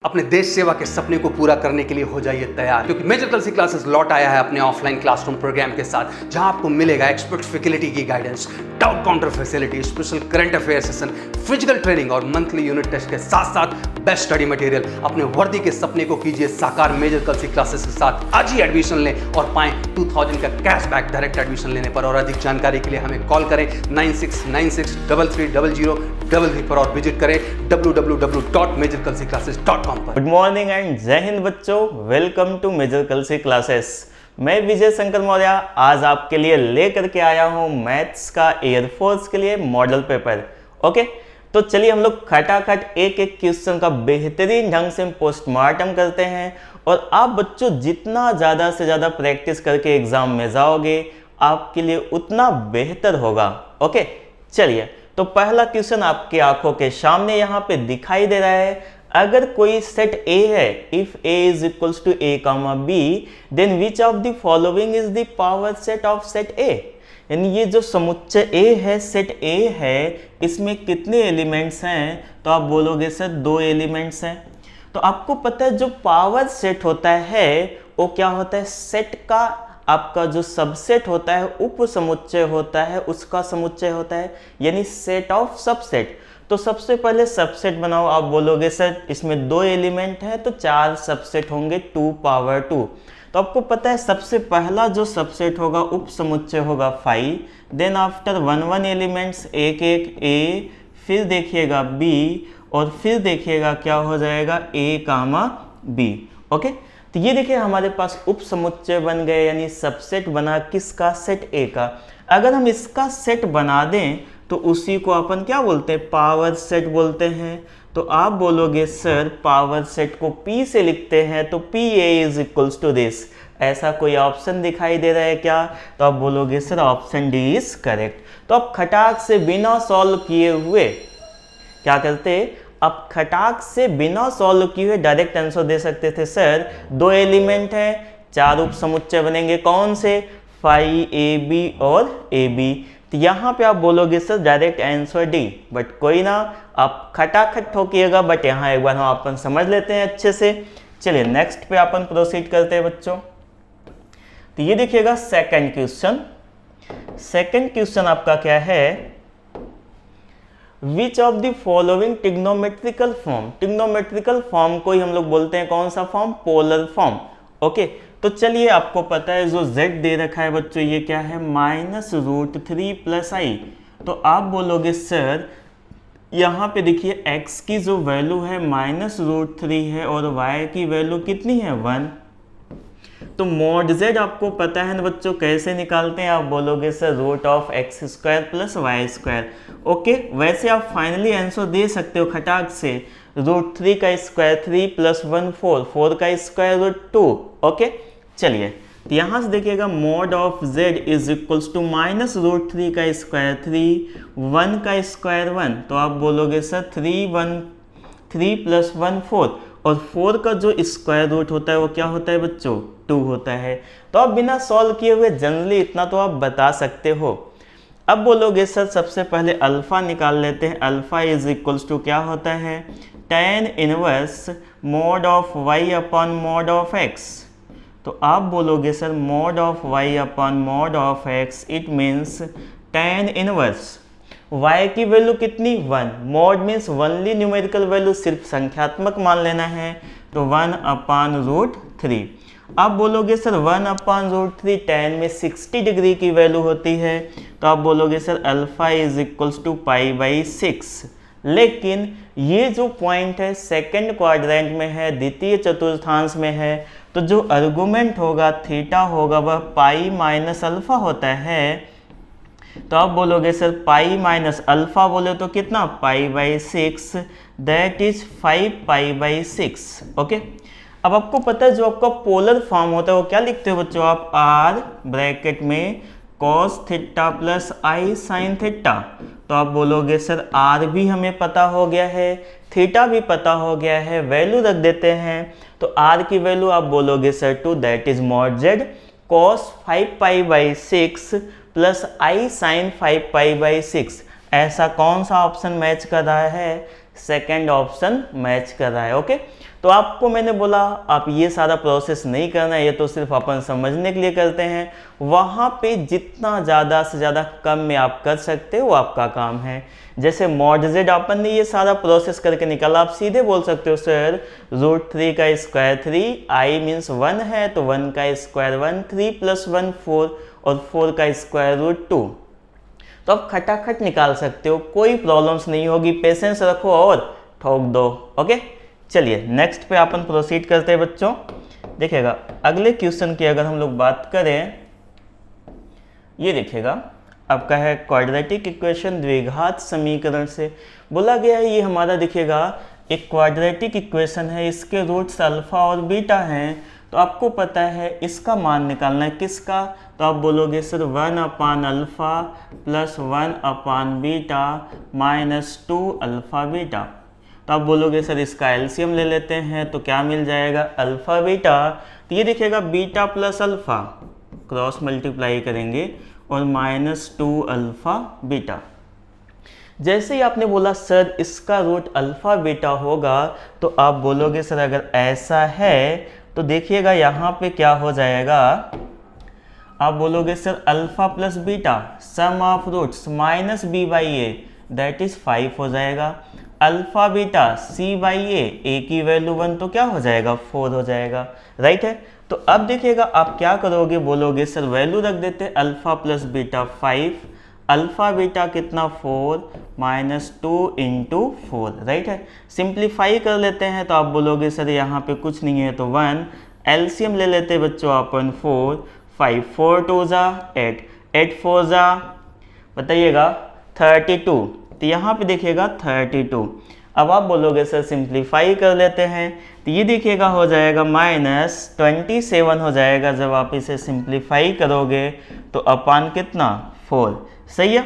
अपने देश सेवा के सपने को पूरा करने के लिए हो जाइए तैयार, क्योंकि मेजर कलसी क्लासेस लौट आया है अपने ऑफलाइन क्लासरूम प्रोग्राम के साथ, जहां आपको मिलेगा एक्सपर्ट फैकल्टी की guidance, doubt counter facility, special current affair session, physical training और मंथली यूनिट टेस्ट के साथ साथ बेस्ट स्टडी मटेरियल। अपने वर्दी के सपने को कीजिए साकार मेजर कलसी क्लासेस के साथ। आज ही एडमिशन लें और पाएं 2000 का कैशबैक डायरेक्ट एडमिशन लेने पर। और अधिक जानकारी के लिए हमें कॉल करें 9696333333 पर और विजिट करें www.majorkalsiclasses.com पर। गुड मॉर्निंग एंड जय हिंद बच्चों, welcome to major Kalsi classes. मैं विजय शंकर मौर्य आज आपके लिए लेकर के आया हूं मैथ्स का एयरफोर्स के लिए मॉडल पेपर। ओके, तो चलिए हम लोग खटाखट एक एक क्वेश्चन का बेहतरीन ढंग से पोस्टमार्टम करते हैं। और आप बच्चों जितना ज़्यादा से ज़्यादा प्रैक्टिस करके एग्जाम में जाओगे आपके लिए उतना बेहतर होगा। ओके, चलिए तो पहला क्वेश्चन आपकी आंखों के सामने यहाँ पे दिखाई दे रहा है। अगर कोई सेट A है, if A is equals to A, B, then which of the following is the power set of set A? यानी ये जो समुच्चय A है, सेट A है, इसमें कितने एलिमेंट्स हैं? तो आप बोलोगे सर 2 एलिमेंट्स हैं। तो आपको पता है जो पावर सेट होता है वो क्या होता है? सेट का आपका जो सबसेट होता है, उप समुच्चय होता है, उसका समुच्चय होता है, यानी सेट ऑफ सबसेट। तो सबसे पहले सबसेट बनाओ। आप बोलोगे सर इसमें 2 एलिमेंट है तो 4 सबसेट होंगे 2 पावर 2। तो आपको पता है सबसे पहला जो सबसेट होगा उप समुच्चय होगा 5। देन आफ्टर 1 एलिमेंट्स एक A, फिर देखिएगा B और फिर देखिएगा क्या हो जाएगा A, B। ओके, तो ये देखिए हमारे पास उप समुच्चय बन गए, यानी सबसेट बना किसका? सेट A का। अगर हम इसका सेट बना दें तो उसी को अपन क्या बोलते हैं? पावर सेट बोलते हैं। तो आप बोलोगे सर पावर सेट को P से लिखते हैं तो PA is equals to this. ऐसा कोई ऑप्शन दिखाई दे रहा है क्या? तो आप बोलोगे sir option D is correct. तो आप खटाक से बिना सॉल्व किए हुए क्या करते? आप खटाक से बिना सॉल्व किए हुए डायरेक्ट आंसर दे सकते थे। सर 2 एलिमेंट हैं, 4 उप समुच्चय बनेंगे, कौन से? 5AB और AB। तो यहाँ पे आप बोलोगे sir direct answer D, but कोई ना, आप खटाखट ठोकिएगा, बट यहाँ एक बार हम अपन समझ लेते हैं अच्छे से। चलिए नेक्स्ट पे अपन प्रोसीड करते हैं बच्चों। तो ये देखिएगा सेकंड क्वेश्चन। सेकंड क्वेश्चन आपका क्या है? Which of the following trigonometrical form. Trigonometrical form को ही हम लोग बोलते हैं कौन सा फॉर्म? Polar form. ओके, तो चलिए आपको पता है जो z दे रखा है बच्चों, ये क्या है? -√3 + i। तो आप बोलोगे सर यहाँ पे देखिए x की जो वैल्यू है -√3 है और y की वैल्यू कितनी है? 1। तो mod z आपको पता है ना बच्चों कैसे निकालते हैं? आप बोलोगे सर √x² + y²। ओके, वैसे आप फाइनली आंसर दे सकते हो खटाक से। √3 का स्क्वायर 3 + 1 4, 4 का स्क्वायर √2। ओके, चलिए तो यहाँ से देखिएगा mod of z is equals to -√3 का स्क्वायर 3, 1 का स्क्वायर 1। तो आप बोलोगे सर 3 + 1 4, और 4 का जो स्क्वायर रूट होता है वो क्या होता है बच्चों? 2 होता है। तो आप बिना सॉल्व किए हुए जनरली इतना तो आप बता सकते हो। अब बोलोगे सर सबसे पहले अल्फा निकाल लेते हैं। अल्फा इज इक्वल्स टू क्या होता है? tan inverse mod of y upon mod of x। तो आप बोलोगे sir mod of y upon mod of x, it means tan inverse y की वैल्यू कितनी? 1। mod means only numerical value, सिर्फ संख्यात्मक मान लेना है, तो 1/√3। आप बोलोगे सर 1/√3 tan में 60 डिग्री की वैल्यू होती है। तो आप बोलोगे sir alpha is equals to π/6। लेकिन ये जो पॉइंट है सेकंड क्वाड्रेंट में है, द्वितीय चतुर्थांश में है, तो जो आर्गुमेंट होगा थीटा होगा वह पाई माइनस अल्फा होता है। तो आप बोलोगे सर पाई माइनस अल्फा बोले तो कितना? π/6, दैट इज 5π/6। ओके, अब आपको पता है जो आपका पोलर फॉर्म होता है वो क्या लिखते हो बच्चों? आप r ब्रैकेट में cos theta + i sin theta. तो आप बोलोगे सर r भी हमें पता हो गया है, थीटा भी पता हो गया है, वैल्यू रख देते हैं। तो r की वैल्यू आप बोलोगे sir 2, that is mod z cos 5π/6 + i sin 5π/6। ऐसा कौन सा ऑप्शन मैच कर रहा है? सेकेंड ऑप्शन मैच कर रहा है। ओके, तो आपको मैंने बोला आप ये सारा प्रोसेस नहीं करना है, ये तो सिर्फ अपन समझने के लिए करते हैं। वहाँ पे जितना ज़्यादा से ज़्यादा कम में आप कर सकते हो वो आपका काम है। जैसे मॉड जेड अपन ने ये सारा प्रोसेस करके निकाला, आप सीधे बोल सकते हो सर √3 का स्क्वायर 3, i मीन्स 1 है तो 1 का स्क्वायर 1, 3 + 1 4 और 4 का स्क्वायर √2। तो आप खटाखट निकाल सकते हो, कोई प्रॉब्लम्स नहीं होगी, पेशेंस रखो और ठोक दो। ओके, चलिए नेक्स्ट पे अपन प्रोसीड करते हैं बच्चों। देखिएगा अगले क्वेश्चन की अगर हम लोग बात करें, ये देखिएगा आपका है क्वाड्रेटिक इक्वेशन द्विघात समीकरण से बोला गया है। ये हमारा देखिएगा एक क्वाड्रेटिक इक्वेशन है, इसके रूट्स अल्फा और बीटा हैं। तो आपको पता है इसका मान निकालना है, किसका? तो आप बोलोगे सर 1/अल्फा + 1/बीटा -2 अल्फा बीटा। तो आप बोलोगे सर इसका एलसीएम ले लेते हैं तो क्या मिल जाएगा? Alpha beta. तो ये देखिएगा beta plus alpha cross multiply करेंगे और -2 अल्फा बीटा। जैसे ही आपने बोला सर इसका रूट अल्फा बीटा होगा तो आप बोलोगे सर अगर ऐसा है तो देखिएगा यहाँ पे क्या हो जाएगा, आप बोलोगे sir alpha plus beta sum of roots -b/a that is 5 हो जाएगा। अल्फा बीटा c/a, a की वैल्यू 1 तो क्या हो जाएगा? 4 हो जाएगा, राइट है। तो अब देखिएगा आप क्या करोगे, बोलोगे सर वैल्यू रख देते alpha plus beta 5, alpha beta कितना 4 -2 × 4, राइट है। सिंप्लीफाई कर लेते हैं तो आप बोलोगे सर यहाँ पे कुछ नहीं है तो 1, एलसीएम ले लेते हैं बच्चों अपन 4, 5 4 2 8, 8 4 बताइएगा 32। तो यहाँ पे देखिएगा 32। अब आप बोलोगे सर सिंप्लीफाई कर लेते हैं तो ये देखिएगा हो जाएगा -27 हो जाएगा। जब आप इसे सिंप्लीफाई करोगे तो अपान कितना 4, सही है।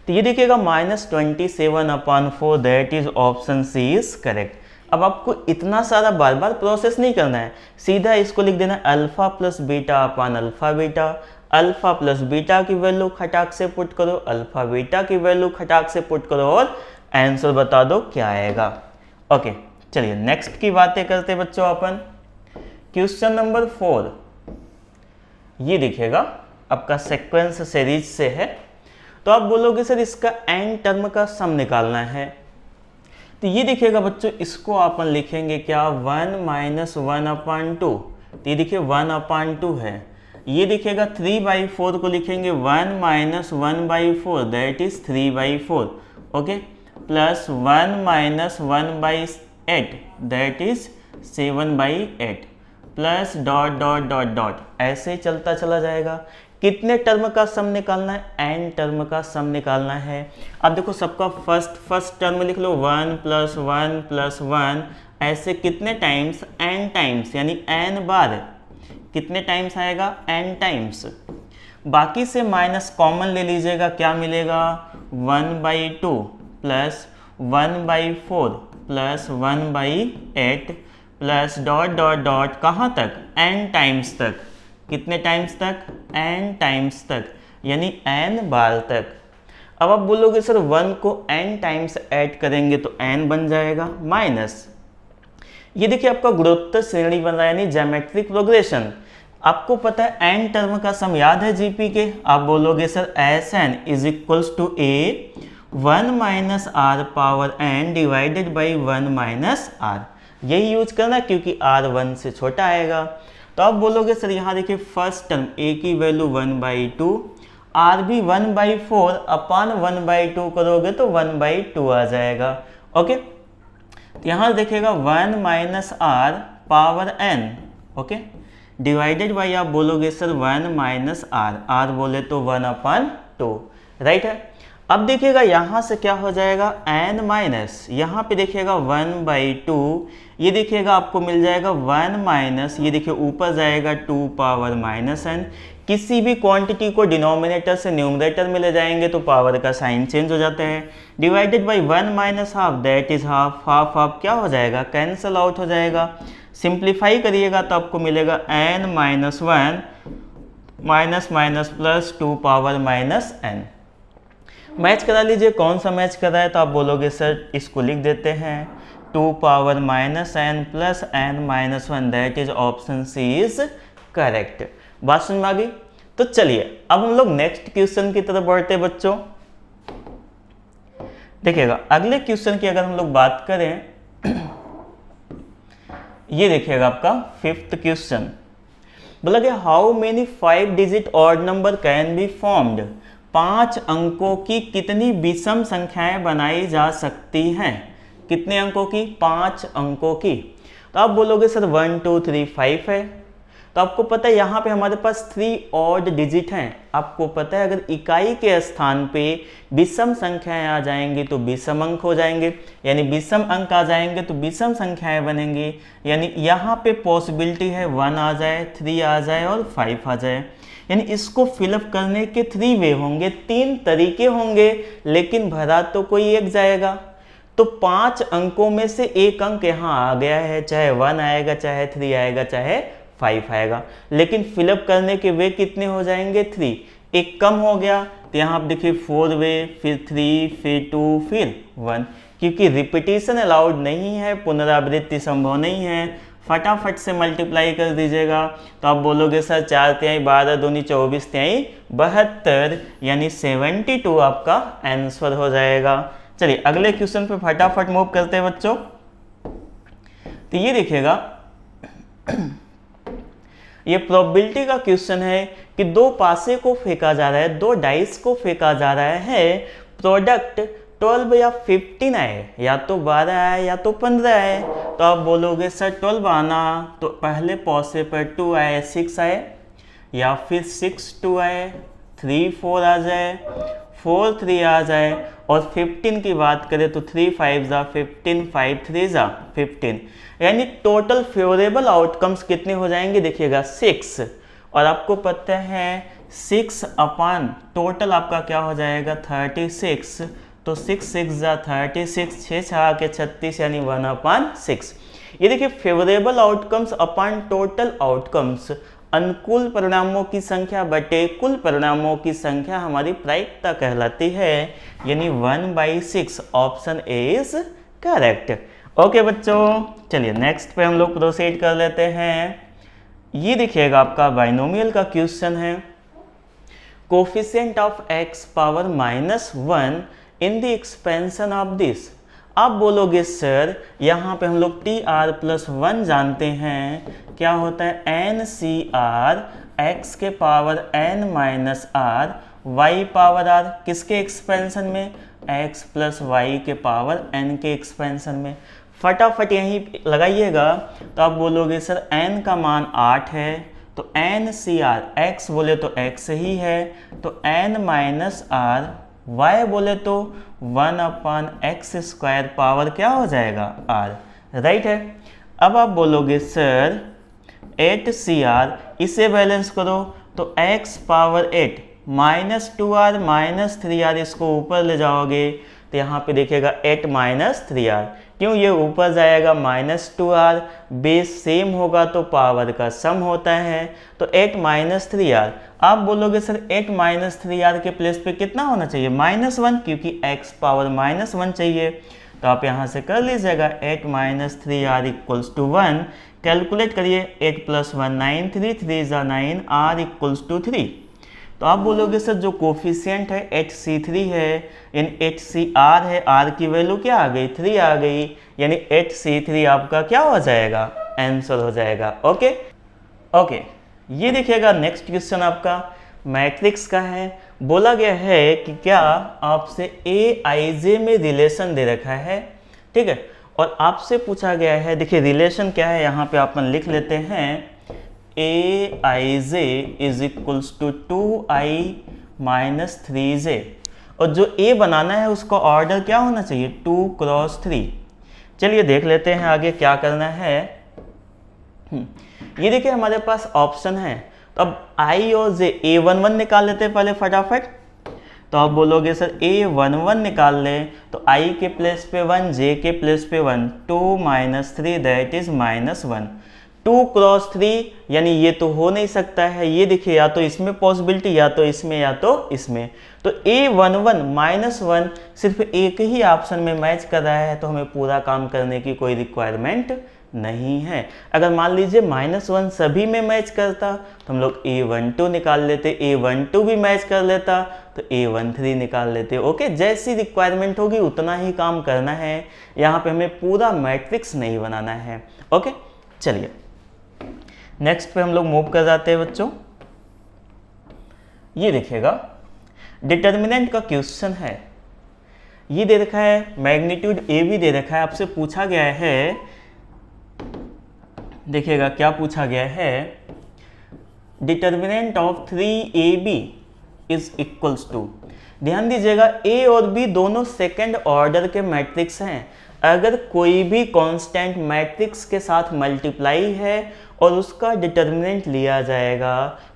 तो ये देखिएगा -27/4 that is option C is correct. अब आपको इतना सारा बार बार प्रोसेस नहीं करना है, सीधा इसको लिख देना अल्फा प्लस बीटा अपान alpha beta. Alpha plus beta की वैल्यू खटाक से पुट करो, अल्फा बीटा की वैल्यू खटाक से पुट करो और आंसर बता दो क्या आएगा। ओके, चलिए नेक्स्ट की बातें करते हैं बच्चों अपन। क्वेश्चन नंबर 4 ये देखिएगा आपका सीक्वेंस सीरीज से है। तो आप बोलोगे सर इसका एन टर्म का सम निकालना है। तो ये देखिएगा बच्चों इसको अपन लिखेंगे क्या 1 - 1/2। तो ये देखिए 1/2 है। ये देखिएगा 3/4 को लिखेंगे 1 - 1/4 that is 3/4, okay, plus 1 - 1/8 that is 7/8 plus dot dot dot dot ऐसे चलता चला जाएगा। कितने टर्म का सम निकालना है? एन टर्म का सम निकालना है। अब देखो सबका फर्स्ट टर्म लिख लो 1 + 1 + 1 ऐसे कितने टाइम्स? एन टाइम्स, यानी एन बार। कितने टाइम्स आएगा? N times. बाकी से माइनस कॉमन ले लीजिएगा, क्या मिलेगा 1/2 plus 1/4 plus 1/8 plus dot dot dot कहाँ तक? एन टाइम्स तक। कितने टाइम्स तक? एन टाइम्स तक, यानी एन बार तक। अब आप बोलोगे सर 1 को एन टाइम्स ऐड करेंगे तो एन बन जाएगा माइनस, ये देखिए आपका गुणोत्तर श्रेणी बन रहा है, यानी ज्योमेट्रिक प्रोग्रेशन। आपको पता है एन टर्म का सम याद है जीपी के। आप बोलोगे sir Sn is equals to a 1 - r power n divided by 1 - r। यही यूज करना क्योंकि r 1 से छोटा आएगा। तो आप बोलोगे सर यहाँ देखिए फर्स्ट टर्म a की वैल्यू 1/2, r भी 1/4 अपान 1/2 करोगे तो 1/2 आ जाएगा, ओके। यहाँ देखिएगा 1 - r power n, okay, divided by आप बोलोगे सर 1 - r, r बोले तो 1/2, राइट है। अब देखिएगा यहाँ से क्या हो जाएगा n माइनस, यहाँ पे देखिएगा 1/2, ये देखिएगा आपको मिल जाएगा 1 माइनस, ये देखिए ऊपर जाएगा 2 पावर -n। किसी भी क्वांटिटी को डिनोमिनेटर से न्यूमरेटर में ले जाएंगे तो पावर का साइन चेंज हो जाता है। Divided by 1 - half that is half, half half क्या हो जाएगा? कैंसल आउट हो जाएगा। सिंप्लीफाई करिएगा तो आपको मिलेगा n - 1 minus minus plus 2 power -n। Match करा लीजिए, कौन सा मैच कर रहा है? तो आप बोलोगे सर इसको लिख देते हैं 2 power minus n plus n minus 1, that is option C is correct. बात समझ में आ गई? तो चलिए अब हम लोग नेक्स्ट क्वेश्चन की तरफ बढ़ते हैं बच्चों। देखिएगा अगले क्वेश्चन की अगर हम लोग बात करें, ये देखिएगा आपका 5th क्वेश्चन बोला गया how many 5 digit odd number can be formed, 5 अंकों की कितनी विषम संख्याएं बनाई जा सकती हैं। कितने अंकों की? 5 अंकों की। तो आप बोलोगे सर 1 2 3 5 है, तो आपको पता है यहाँ पे हमारे पास 3 ऑड डिजिट हैं। आपको पता है अगर इकाई के स्थान पे विषम संख्याएं आ जाएंगी तो विषम अंक हो जाएंगे, यानी विषम अंक आ जाएंगे तो विषम संख्याएं बनेंगी। यानी यहाँ पे पॉसिबिलिटी है 1 आ जाए, 3 आ जाए और 5 आ जाए। यानी इसको फिलअप करने के 3 वे होंगे, 3 तरीके होंगे, लेकिन भरा तो कोई एक जाएगा। तो 5 अंकों में से एक अंक यहाँ आ गया है, चाहे 1 आएगा, चाहे 3 आएगा, चाहे 5 आएगा, लेकिन फिलअप करने के वे कितने हो जाएंगे? 3। एक कम हो गया तो यहाँ आप देखिए 4 वे, फिर 3, फिर 2, फिर 1, क्योंकि रिपीटिशन अलाउड नहीं है, पुनरावृत्ति संभव नहीं है। फटाफट से मल्टीप्लाई कर दीजिएगा। तो आप बोलोगे सर 4 तिहाई 12 दूनी 24 तिहाई 72, यानी 72 आपका आंसर हो जाएगा। चलिए अगले क्वेश्चन पे फटाफट मूव करते हैं बच्चों। तो ये देखिएगा ये प्रोबेबिलिटी का क्वेश्चन है कि 2 पासे को फेंका जा रहा है, 2 डाइस को फेंका जा रहा है, प्रोडक्ट 12 या 15 आए, या तो 12 आए या तो 15 आए। तो आप बोलोगे सर 12 आना तो पहले पॉसे पर 2 आए 6 आए, या फिर 6 2 आए 3 4 आ जाए, 4 3 आ जाए, और 15 की बात करें तो 3 5 जा 15, 5 3 जा 15, यानी टोटल फेवरेबल आउटकम्स कितने हो जाएंगे? देखिएगा 6, और आपको पता है 6 अपान टोटल आपका क्या हो जाएगा? 36। तो 6 6 जा 36, 6 6 के 36, यानी 1/6। ये देखिए फेवरेबल आउटकम्स अपान टोटल आउटकम्स, अनुकूल परिणामों की संख्या बटे कुल परिणामों की संख्या हमारी प्रायिकता कहलाती है, यानी 1/6 option A is correct. Okay बच्चों, चलिए नेक्स्ट पे हम लोग प्रोसीड कर लेते हैं। ये देखिएगा आपका बाइनोमियल का क्वेश्चन है, coefficient of x power -1 in the expansion of this. आप बोलोगे सर यहाँ पे हम लोग TR+1 जानते हैं, क्या होता है? NCR x के power n-r y power r, किसके एक्सपेंशन में? x प्लस y के पावर n के एक्सपेंशन में। फटाफट यहीं लगाइएगा। तो आप बोलोगे सर n का मान 8 है, तो NCR x बोले तो x ही है, तो n-r y बोले तो 1/x² पावर क्या हो जाएगा? r, राइट है। अब आप बोलोगे सर 8CR, इसे बैलेंस करो तो x पावर 8 -2r -3r, इसको ऊपर ले जाओगे तो यहाँ पे देखिएगा 8 -3r, क्यों ये ऊपर जाएगा? -2r, बेस सेम होगा तो पावर का सम होता है, तो 8 -3r। आप बोलोगे सर 8 -3r के प्लेस पे कितना होना चाहिए? -1, क्योंकि x पावर -1 चाहिए। तो आप यहाँ से कर लीजिएगा 8 -3r = 1। कैलकुलेट करिए, 8 + 1 9, 3 3 जा 9, r = 3। तो आप बोलोगे सर जो कोफिशिएंट है HC3 है, यानी HCR है, R की वैल्यू क्या आ गई? 3 आ गई, यानी HC3 आपका क्या हो जाएगा? आंसर हो जाएगा। ओके ओके, ये देखिएगा नेक्स्ट क्वेश्चन आपका मैट्रिक्स का है। बोला गया है कि क्या आपसे AIJ में रिलेशन दे रखा है, ठीक है, और आपसे पूछा गया है, देखिए रिलेशन क्या है यहाँ पे अपन लिख लेते हैं, AIJ = 2i - 3j, और जो A बनाना है उसका ऑर्डर क्या होना चाहिए? 2 × 3। चलिए देख लेते हैं आगे क्या करना है। ये देखिए हमारे पास ऑप्शन है, तो अब I और J, A11 निकाल लेते हैं पहले फटाफट। तो आप बोलोगे सर A11 निकाल लें, तो I के प्लेस पे 1, J के प्लेस पे 1, 2 - 3 दैट इज -1। 2 क्रॉस 3 यानी ये तो हो नहीं सकता है, ये देखिए या तो इसमें पॉसिबिलिटी या तो इसमें या तो इसमें। तो A11 -1 सिर्फ एक ही ऑप्शन में मैच कर रहा है, तो हमें पूरा काम करने की कोई रिक्वायरमेंट नहीं है। अगर मान लीजिए -1 सभी में मैच करता तो हम लोग A12 निकाल लेते, A12 भी मैच कर लेता तो A13 निकाल लेते। ओके, जैसी रिक्वायरमेंट होगी उतना ही काम करना है, यहाँ पे हमें पूरा मैट्रिक्स नहीं बनाना है। ओके, चलिए नेक्स्ट पे हम लोग मूव कर जाते हैं बच्चों। ये देखिएगा डिटर्मिनेंट का क्वेश्चन है, ये दे रखा है मैग्नीट्यूड ए भी दे रखा है, आपसे पूछा गया है, देखिएगा क्या पूछा गया है, determinant of 3AB is equals to. ध्यान दीजिएगा ए और बी दोनों सेकंड ऑर्डर के मैट्रिक्स हैं। अगर कोई भी कांस्टेंट मैट्रिक्स के साथ मल्टीप्लाई है और उसका डिटर्मिनेंट लिया जाएगा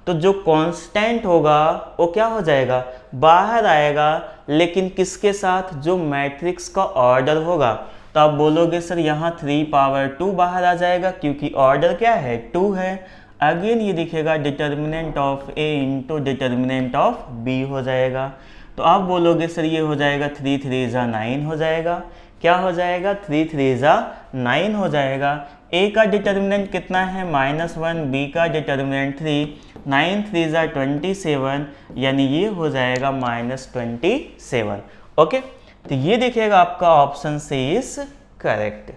तो जो कांस्टेंट होगा वो क्या हो जाएगा, बाहर आएगा, लेकिन किसके साथ, जो मैट्रिक्स का ऑर्डर होगा। तो आप बोलोगे सर यहाँ 3 पावर 2 बाहर आ जाएगा क्योंकि ऑर्डर क्या है, 2 है। अगेन ये दिखेगा determinant of A into determinant of B हो जाएगा। तो आप बोलोगे सर ये हो जाएगा 3 3 जा 9 हो जाएगा। क्या हो जाएगा, 3 3 जा 9 हो जाएगा। ए का डिटर्मिनेंट कितना है -1, बी का डिटर्मिनेंट 3, 9 3 जा 27 यानी ये हो जाएगा -27। ओके, तो ये देखिएगा आपका ऑप्शन सी इज करेक्ट।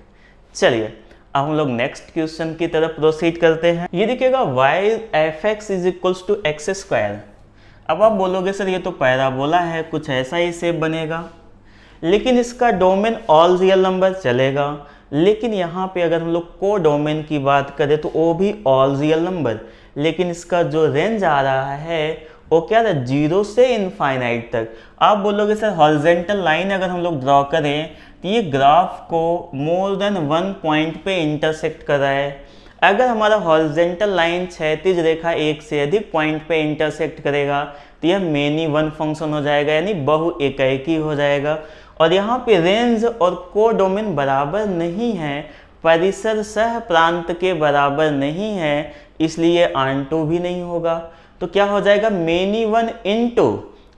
चलिए अब हम लोग नेक्स्ट क्वेश्चन की तरफ प्रोसीड करते हैं। ये देखिएगा y(f(x) is equals to x²। अब आप बोलोगे सर ये तो पैराबोला है, कुछ ऐसा ही शेप बनेगा, लेकिन इसका डोमेन ऑल रियल नंबर चलेगा। लेकिन यहाँ पे अगर हम लोग को डोमेन की बात करें तो वो भी ऑल रियल नंबर, लेकिन इसका जो रेंज आ रहा है वो क्या है, 0 से इनफाइनाइट तक। आप बोलोगे सर हॉरिजॉन्टल लाइन अगर हम लोग ड्रॉ करें तो ये ग्राफ को मोर देन 1 पॉइंट पे इंटरसेक्ट कर रहा है। अगर हमारा हॉरिजॉन्टल लाइन क्षैतिज रेखा एक से अधिक पॉइंट पे इंटरसेक्ट करेगा तो यह मेनी वन फंक्शन हो जाएगा, यानी बहु एकाएकी हो जाएगा। और यहाँ पे रेंज और कोडोमेन बराबर नहीं है, परिसर सह प्रांत के बराबर नहीं है, इसलिए आंटू भी नहीं होगा। तो क्या हो जाएगा, मेनी वन इंटू,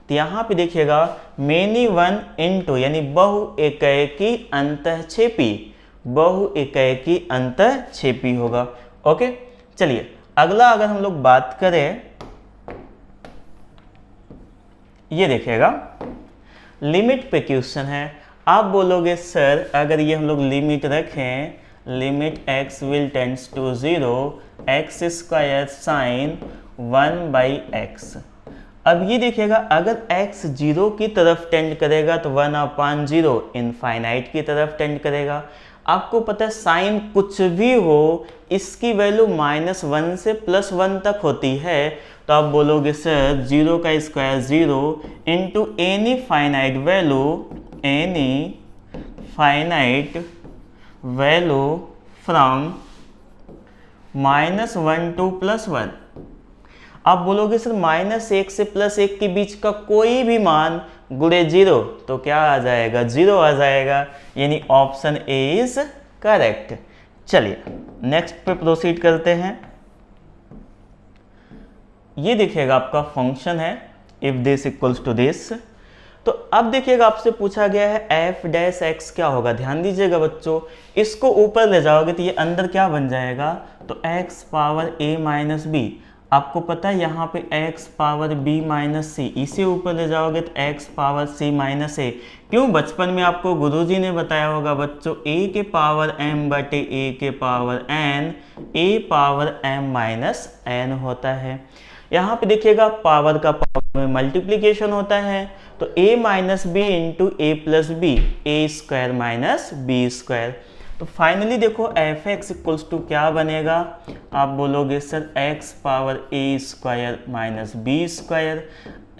तो यहाँ पे देखिएगा मेनी वन इंटू यानी बहु एकाएकी अंतःक्षेपी, बहु एकाएकी अंतःक्षेपी होगा। ओके, चलिए अगला अगर हम लोग बात करें, ये देखिएगा लिमिट पे क्वेश्चन है। आप बोलोगे सर अगर ये हम लोग लिमिट रखें, limit x will tends to 0 x² sine 1/x। अब ये देखिएगा अगर x 0 की तरफ टेंड करेगा तो 1/0 इनफाइनाइट की तरफ टेंड करेगा। आपको पता है साइन कुछ भी हो इसकी वैल्यू -1 से +1 तक होती है। तो आप बोलोगे सर 0 का square 0 into any finite value, any finite value from -1 to +1। आप बोलोगे सर -1 से +1 के बीच का कोई भी मान गुणे 0 तो क्या आ जाएगा, 0 आ जाएगा, यानी ऑप्शन ए इज करेक्ट। चलिए नेक्स्ट पे प्रोसीड करते हैं। ये देखिएगा आपका फंक्शन है if this equals to this. तो अब देखिएगा आपसे पूछा गया है f' क्या होगा। ध्यान दीजिएगा बच्चों, इसको ऊपर ले जाओगे तो ये अंदर क्या बन जाएगा, तो x power a minus B. आपको पता है यहाँ पे x power b minus C, इसे ऊपर ले जाओगे तो x power c minus A. क्यों, बचपन में आपको गुरुजी ने बताया होगा बच्चों a के पावर m बटे a के power n, a power m minus n होता है। यहाँ पे देखिएगा पावर का पावर में मल्टीप्लीकेशन होता है, तो a minus B into A plus B, A square minus B square. तो फाइनली देखो f(x) इक्वल्स टू क्या बनेगा, आप बोलोगे sir x power a square minus B square,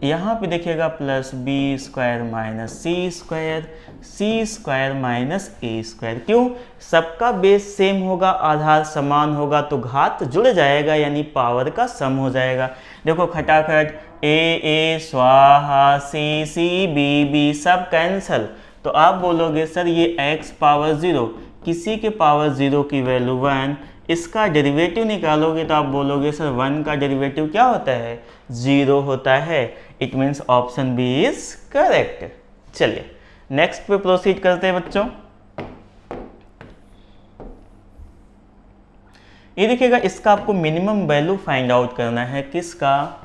यहाँ पे देखिएगा plus B square minus C square, C square minus A square. क्यों, सबका बेस सेम होगा, आधार समान होगा तो घात जुड़ जाएगा, यानी पावर का सम हो जाएगा। देखो खटाखट ए स्वाहा, सी सी बी सब कैंसल। तो आप बोलोगे सर ये x पावर 0, किसी के पावर 0 की वैल्यू 1, इसका डेरिवेटिव निकालोगे तो आप बोलोगे सर 1 का डेरिवेटिव क्या होता है, 0 होता है। It means option B is correct. चलिए नेक्स्ट पे प्रोसीड करते हैं बच्चों। ये देखिएगा, इसका आपको मिनिमम वैल्यू फाइंड आउट करना है, किसका,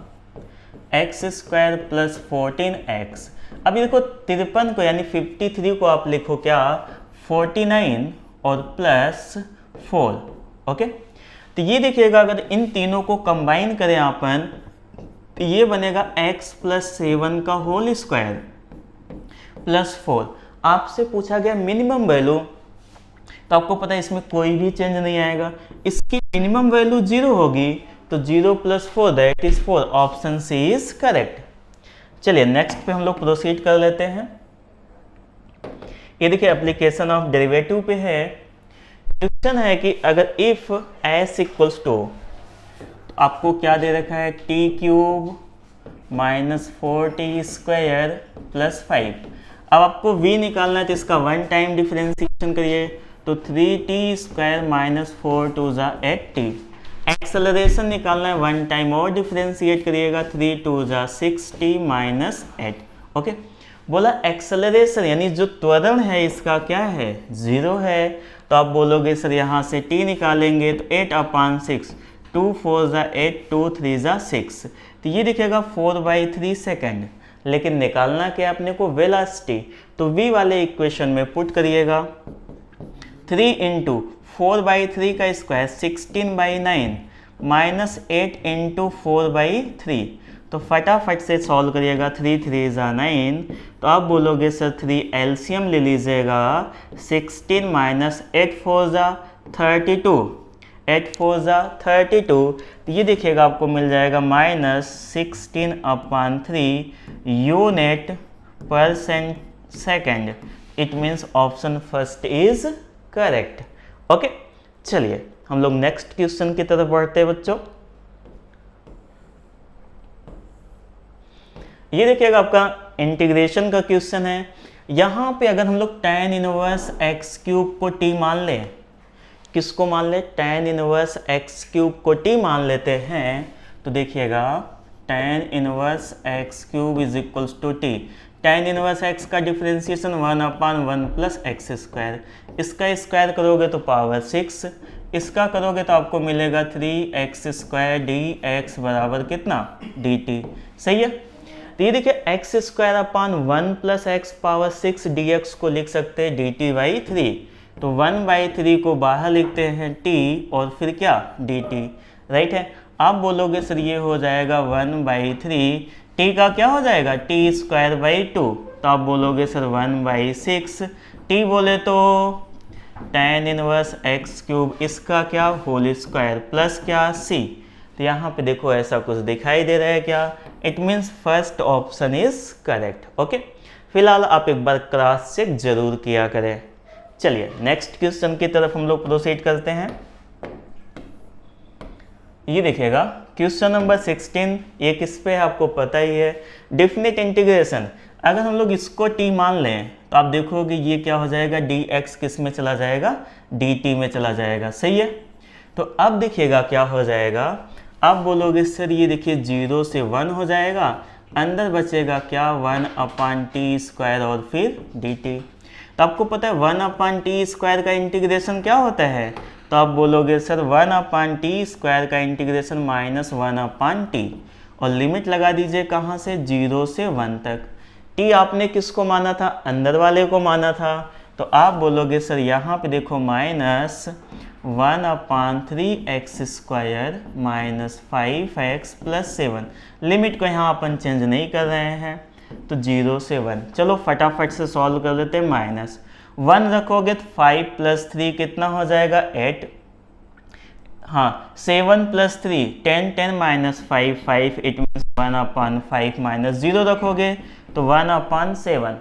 एक्स स्क्वायर प्लस 14x। अभी देखो 53 को यानी 53 को आप लिखो क्या, 49 और प्लस 4। ओके, तो ये देखिएगा अगर इन तीनों को कंबाइन करें अपन तो ये बनेगा x प्लस 7 का होल स्क्वायर प्लस 4। आपसे पूछा गया मिनिमम वैल्यू, तो आपको पता है इसमें कोई भी चेंज नहीं आएगा, इसकी मिनिमम वैल्यू 0 होगी, तो 0 plus 4 that is 4। Option C is correct. चलिए नेक्स्ट पे हम लोग प्रोसीड कर लेते हैं। ये देखिए एप्लीकेशन ऑफ डेरिवेटिव पे है। क्वेश्चन है कि अगर इफ s इक्वल्स टू, तो आपको क्या दे रखा है, T cube minus 4t square plus 5। अब आपको v निकालना है, तो इसका 1 टाइम डिफरेंशिएशन करिए, तो 3t स्क्वायर माइनस 4 टू ज़ा 8t। एक्सेलरेशन निकालना है, 1 टाइम और डिफरेंशिएट करिएगा, 3 टू ज़ा 6t माइनस 8। ओके, बोला एक्सेलरेशन यानी जो त्वरण है इसका क्या है, 0 है। तो आप बोलोगे सर यहाँ से t निकालेंगे तो 8/6, 2 4 ज़ा 8, 2 3 ज़ा 6, तो ये दिखेगा 4/3 सेकेंड। लेकिन निकालना क्या अपने को, वेलोसिटी, तो v वाले इक्वेशन में पुट करिएगा, 3 इंटू 4/3 का स्क्वायर 16/9 माइनस 8 इंटू 4/3। तो फटाफट से सॉल्व करिएगा, 3 3 ज़ा 9, तो आप बोलोगे सर 3 एलसीएम ले लीजिएगा, 16 माइनस 8 4 ज़ा 32, 8 4 ज़ा 32, तो ये देखिएगा आपको मिल जाएगा -16/3 यूनिट पर second. It means option first is correct. Okay, चलिए हम लोग नेक्स्ट क्वेश्चन की तरफ बढ़ते हैं बच्चों। ये देखिएगा आपका इंटीग्रेशन का क्वेश्चन है। यहाँ पे अगर हम लोग tan इनवर्स x क्यूब को t मान लें, किसको मान ले, tan इनवर्स x क्यूब को t मान लेते हैं, तो देखिएगा tan inverse x cube is equals to t। tan inverse x का डिफरेंशिएशन 1/1 प्लस एक्स स्क्वायर, इसका स्क्वायर करोगे तो पावर 6, इसका करोगे तो आपको मिलेगा 3x स्क्वायर dx बराबर कितना, dt। सही है, तो ये देखिए x square upon 1 plus x power 6 dx को लिख सकते हैं dt/3। तो 1/3 को बाहर लिखते हैं t और फिर क्या, dt। राइट है, आप बोलोगे सर ये हो जाएगा 1/3, t का क्या हो जाएगा, t स्क्वायर बाई 2, तो आप बोलोगे सर 1/6, t बोले तो tan इनवर्स x क्यूब, इसका क्या, होल स्क्वायर प्लस क्या, c। तो यहाँ पे देखो ऐसा कुछ दिखाई दे रहा है क्या, it means first option is correct. Okay, फिलहाल आप एक बार क्रॉस चेक जरूर किया करें। चलिए नेक्स्ट क्वेश्चन की तरफ हम लोग प्रोसीड करते हैं। ये देखिएगा क्वेश्चन नंबर 16, ये किस पे है आपको पता ही है, डेफिनेट इंटीग्रेशन। अगर हम लोग इसको t मान लें तो आप देखोगे ये क्या हो जाएगा, dx किस में चला जाएगा, dt में चला जाएगा। सही है, तो अब देखिएगा क्या हो जाएगा, आप बोलोगे सर ये देखिए 0 से 1 हो जाएगा, अंदर बचेगा क्या, 1/t स्क्वायर और फिर dt। तो आपको पता है 1/t स्क्वायर का इंटीग्रेशन क्या होता है, तो आप बोलोगे सर 1/t स्क्वायर का इंटीग्रेशन -1/t, और लिमिट लगा दीजिए कहाँ से, 0 से 1 तक। t आपने किसको माना था, अंदर वाले को माना था, तो आप बोलोगे सर यहाँ पे देखो -1/3x square minus 5x plus 7। Limit को यहाँ अपन चेंज नहीं कर रहे हैं, तो 0 से 1। चलो फटाफट से सॉल्व कर लेते हैं। -1 रखोगे तो 5 प्लस 3 कितना हो जाएगा, 8। हाँ, 7 plus 3 10, 10 minus 5 5, it means 1/5 minus 0 रखोगे तो 1/7।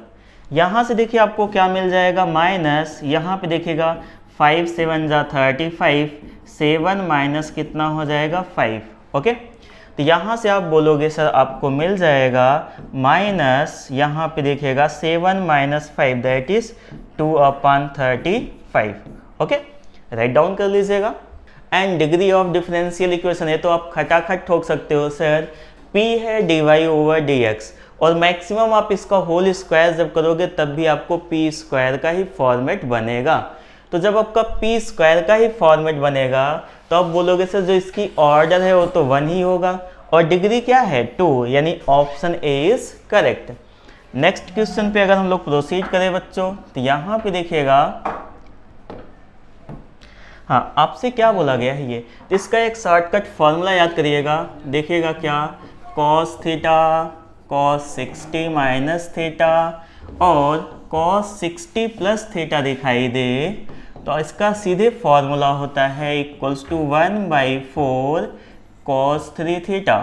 यहाँ से देखिए आपको क्या मिल जाएगा, माइनस, यहाँ पे देखिएगा 5 7 जा 35, 7 माइनस कितना हो जाएगा, 5। ओके, तो यहाँ से आप बोलोगे सर आपको मिल जाएगा माइनस, यहाँ पे देखिएगा 7 minus 5 that is 2/35। Okay, write down कर लीजिएगा। And degree of differential equation है तो आप खटाखट ठोक सकते हो सर p है dy/dx, और मैक्सिमम आप इसका होल स्क्वायर जब करोगे तब भी आपको p स्क्वायर का ही फॉर्मेट बनेगा। तो जब आपका p स्क्वायर का ही फॉर्मेट बनेगा तो आप बोलोगे सर जो इसकी ऑर्डर है वो तो 1 ही होगा, और डिग्री क्या है 2, यानी option A is correct. Next question पे अगर हम लोग प्रोसीड करें बच्चों तो यहाँ पे देखिएगा, हाँ आपसे क्या बोला गया है ये, तो इसका एक शॉर्टकट फॉर्मूला याद करिएगा। देखिएगा क्या, cos theta cos 60 minus theta और cos 60 प्लस थीटा दिखाई दे तो इसका सीधे फॉर्मूला होता है इक्वल्स टू 1/4 cos 3 थीटा।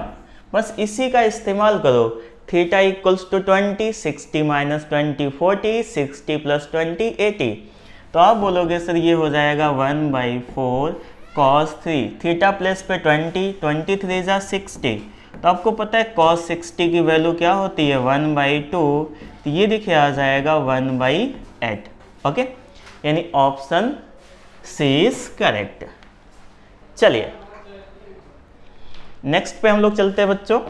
बस इसी का इस्तेमाल करो, theta equals to 20, 60 minus 20 40, 60 plus 20 80। तो आप बोलोगे सर ये हो जाएगा 1/4 cos 3, थीटा प्लस पे 20, 23 जा 60। तो आपको पता है cos 60 की वैल्यू क्या होती है 1/2, तो ये देखिए आ जाएगा 1/8। ओके, यानी ऑप्शन सी इज करेक्ट। चलिए नेक्स्ट पे हम लोग चलते हैं बच्चों।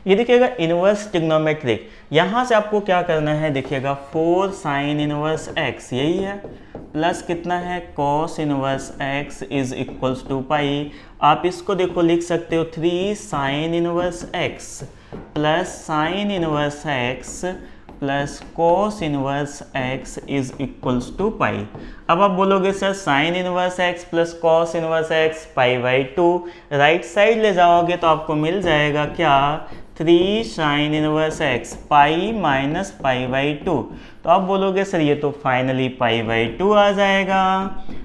ये देखिएगा इनवर्स ट्रिग्नोमेट्रिक, यहाँ से आपको क्या करना है, देखिएगा 4 sin इनवर्स x यही है, प्लस कितना है cos inverse x is equals to pi. आप इसको देखो लिख सकते हो 3 sin inverse x plus sin inverse x plus cos inverse x is equals to pi. अब आप बोलोगे sir sin inverse x plus cos inverse x पाई/2, राइट साइड ले जाओगे तो आपको मिल जाएगा क्या 3 sin inverse x pi minus पाई/2। तो आप बोलोगे सर ये तो फाइनली पाई/2 आ जाएगा।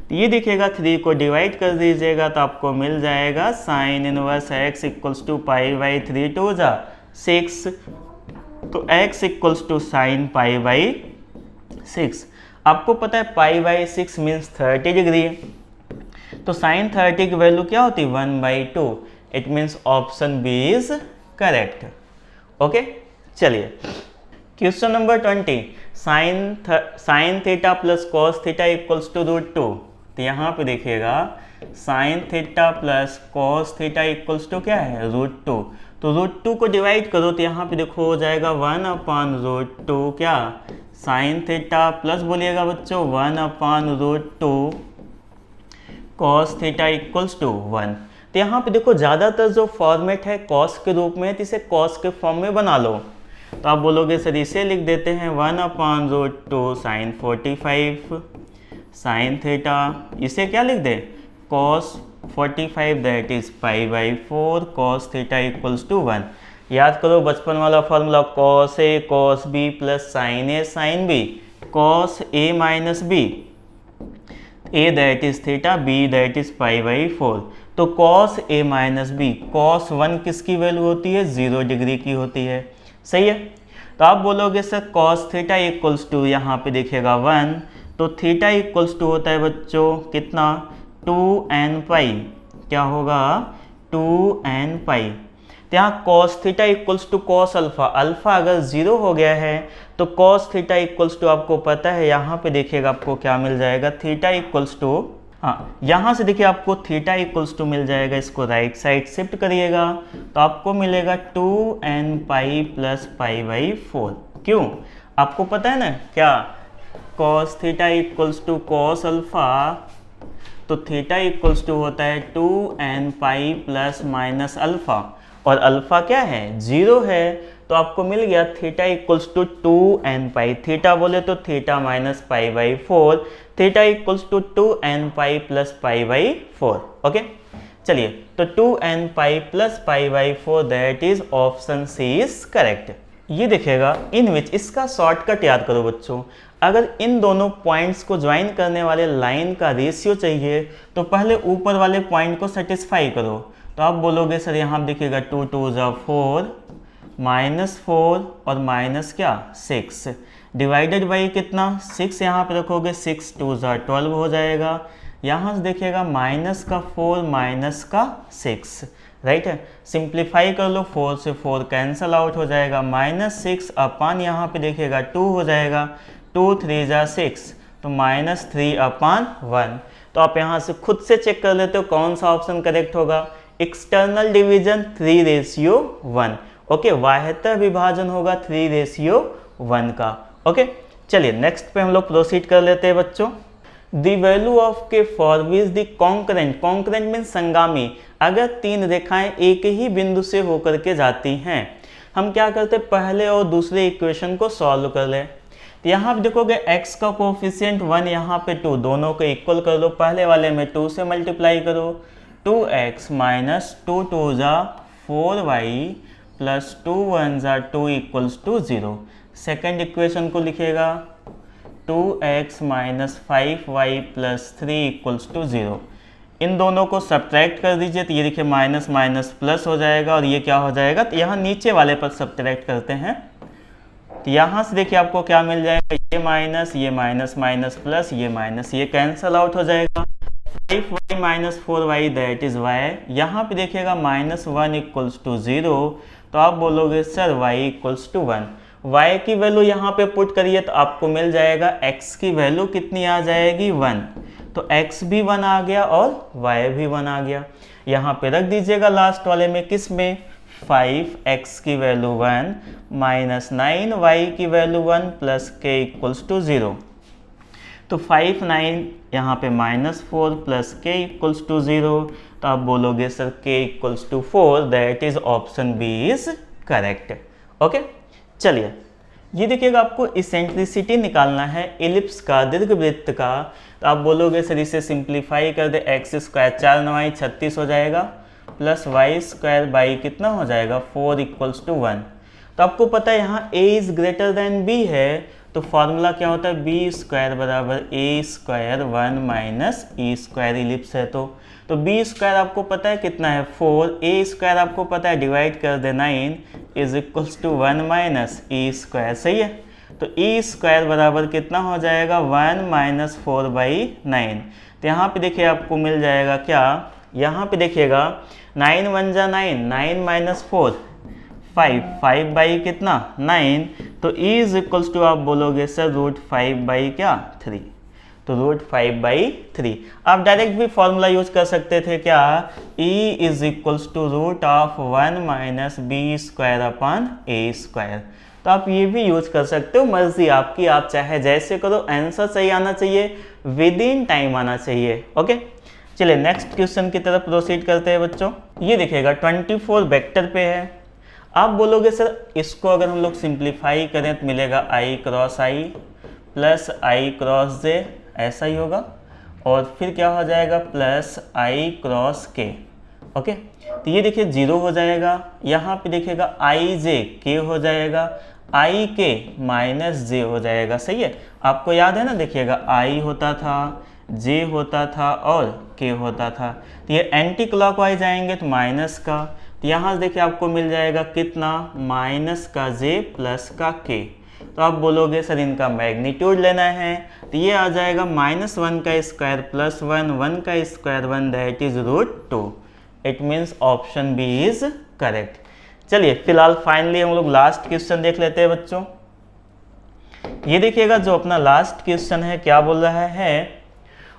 तो ये देखिएगा 3 को डिवाइड कर दीजिएगा तो आपको मिल जाएगा sin inverse x equals to पाई/3 2 जा 6, तो x इक्वल्स टू साइन पाई/6। आपको पता है पाई/6 मीन्स 30 डिग्री, तो साइन 30 की वैल्यू क्या होती है 1/2। It means option B is correct. Okay, चलिए question number 20, sine theta plus cos theta equals to √2। तो यहाँ पे देखिएगा sine theta plus cos theta equals to क्या है √2। तो √2 को डिवाइड करो तो यहाँ पे देखो हो जाएगा 1/√2 क्या साइन थीटा प्लस बोलिएगा बच्चों 1/√2 कॉस थीटा इक्वल्स टू 1। तो यहाँ पे देखो ज़्यादातर जो फॉर्मेट है कॉस के रूप में, तो इसे कॉस के फॉर्म में बना लो। तो आप बोलोगे सर इसे लिख देते हैं 1/√2 साइन 45 साइन थीटा, इसे क्या लिख दे कॉस 45 दैट इज पाई/4 कॉस थीटा इक्वल्स टू 1। याद करो बचपन वाला formula cos A cos B plus sine A sine B, cos A minus B, A that is theta B that is पाई/4। तो cos A minus B, cos 1 किसकी value होती है 0 degree की होती है, सही है। तो आप बोलोगे sir cos theta equals to यहाँ पे देखिएगा 1, तो थीटा इक्वल्स टू होता है बच्चों कितना 2n पाई, क्या होगा 2n पाई। तो यहाँ cos theta equals to cos alpha, alpha अगर 0 हो गया है तो कॉस थीटा इक्वल्स टू आपको पता है यहाँ पे देखिएगा आपको क्या मिल जाएगा थीटा इक्वल्स टू, हाँ यहाँ से देखिए आपको थीटा इक्वल्स टू मिल जाएगा, इसको राइट साइड शिफ्ट करिएगा तो आपको मिलेगा 2n पाई प्लस पाई/4। क्यों, आपको पता है ना क्या cos theta equals to cos alpha, तो थीटा इक्वल्स टू होता है 2n pi plus minus alpha, और अल्फा क्या है 0 है, तो आपको मिल गया theta equals to 2n pi, theta बोले तो थीटा माइनस पाई/4, theta equals to 2n pi plus पाई/4। ओके, चलिए तो 2n पाई प्लस पाई/4 that is option C is correct. ये देखिएगा इन विच, इसका शॉर्टकट याद करो बच्चों, अगर इन दोनों पॉइंट्स को ज्वाइन करने वाले लाइन का रेशियो चाहिए तो पहले ऊपर वाले पॉइंट को सेटिस्फाई करो। तो आप बोलोगे सर यहाँ देखिएगा 2 2 जा 4 -4 और माइनस क्या 6 डिवाइडेड बाई कितना 6, यहाँ पे रखोगे 6 2 जा 12 हो जाएगा। यहाँ से देखिएगा माइनस का 4 माइनस का 6, राइट है, सिंप्लीफाई कर लो 4 से 4 कैंसल आउट हो जाएगा, -6 अपान यहाँ पे देखिएगा 2 हो जाएगा, 2 3 जा 6, तो -3/1। तो आप यहाँ से खुद से चेक कर लेते हो कौन सा ऑप्शन करेक्ट होगा। External division 3:1। ओके, बाह्यतः विभाजन होगा 3:1 का। ओके, चलिए नेक्स्ट पे हम लोग प्रोसीड कर लेते हैं बच्चों। The value of K for which the concurrent, concurrent mean संगामी, अगर तीन रेखाएं एक ही बिंदु से होकर के जाती हैं, हम क्या करते हैं, पहले और दूसरे इक्वेशन को सॉल्व कर ले। तो यहाँ पे देखोगे x का कोफिशिएंट 1, यहाँ पे 2, दोनों को इक्वल कर लो। पहले वाले में 2 से मल्टीप्लाई करो, 2x माइनस 2 2 ज़ा 4y प्लस 2 1 ज़ा 2 इक्वल्स टू 0। सेकेंड इक्वेशन को लिखेगा 2x minus 5y plus 3 equals to 0। इन दोनों को सब्ट्रैक्ट कर दीजिए, तो ये देखिए माइनस माइनस प्लस हो जाएगा और ये क्या हो जाएगा, तो यहाँ नीचे वाले पर सब्ट्रैक्ट करते हैं। तो यहाँ से देखिए आपको क्या मिल जाएगा, ये माइनस माइनस प्लस, ये माइनस, ये कैंसल आउट हो जाएगा। 5y minus 4y that is y। यहाँ पे देखिएगा -1 इक्वल्स टू 0, तो आप बोलोगे sir y equals to 1। y की वैल्यू यहाँ पे पुट करिए तो आपको मिल जाएगा x की वैल्यू कितनी आ जाएगी, 1। तो x भी 1 आ गया और y भी 1 आ गया। यहाँ पे रख दीजिएगा लास्ट वाले में, किस में, 5x की वैल्यू 1 माइनस 9y की value 1 plus k equals to 0। तो 5 9 यहाँ पे -4 प्लस k इक्वल्स टू 0। तो आप बोलोगे sir k equals to 4, that is option B is correct. Okay, चलिए ये देखिएगा आपको इसेंट्रिसिटी निकालना है एलिप्स का, दीर्घवृत्त का। तो आप बोलोगे सर इसे सिंप्लीफाई कर दे, x स्क्वायर 4 9 36 हो जाएगा, प्लस वाई स्क्वायर बाई कितना हो जाएगा, 4 इक्वल्स टू 1। तो आपको पता है यहाँ a is greater then b है, तो फॉर्मूला क्या होता है, b स्क्वायर बराबर a square 1 minus e square, ellipse है तो b स्क्वायर आपको पता है कितना है 4, a स्क्वायर आपको पता है डिवाइड कर दे 9 is equals to 1 minus e square, सही है। तो e स्क्वायर बराबर कितना हो जाएगा, 1 माइनस 4/9। तो यहाँ पे देखिए आपको मिल जाएगा क्या, यहाँ पे देखिएगा 9 1 जा 9, 9 माइनस 4 5 बाई कितना 9, तो e इज इक्वल्स टू आप बोलोगे सर √5 क्या 3, तो √5/3। आप डायरेक्ट भी फॉर्मूला यूज कर सकते थे क्या, e is equals to √1 minus b square upon a square. तो आप ये भी यूज कर सकते हो, मर्जी आपकी, आप चाहे जैसे करो, आंसर सही आना चाहिए, विद इन टाइम आना चाहिए। ओके, चलिए नेक्स्ट क्वेश्चन की तरफ प्रोसीड करते हैं बच्चों। ये देखिएगा 24 वेक्टर पे है। आप बोलोगे सर इसको अगर हम लोग सिंप्लीफाई करें तो मिलेगा i cross i plus i cross j, ऐसा ही होगा, और फिर क्या हो जाएगा plus i cross k। Okay, तो ये देखिए 0 हो जाएगा, यहाँ पे देखिएगा i j k हो जाएगा, i k माइनस j हो जाएगा, सही है। आपको याद है ना, देखिएगा i होता था, j होता था और k होता था, तो ये एंटी क्लॉकवाइज आएंगे तो माइनस का, तो यहाँ से देखिए आपको मिल जाएगा कितना, माइनस का j प्लस का k। तो आप बोलोगे सर इनका मैग्नीट्यूड लेना है, तो ये आ जाएगा -1 का स्क्वायर प्लस 1, 1 का square 1 that is √2। It means option B is correct. चलिए फिलहाल फाइनली हम लोग लास्ट क्वेश्चन देख लेते हैं बच्चों। ये देखिएगा जो अपना लास्ट क्वेश्चन है क्या बोल रहा है,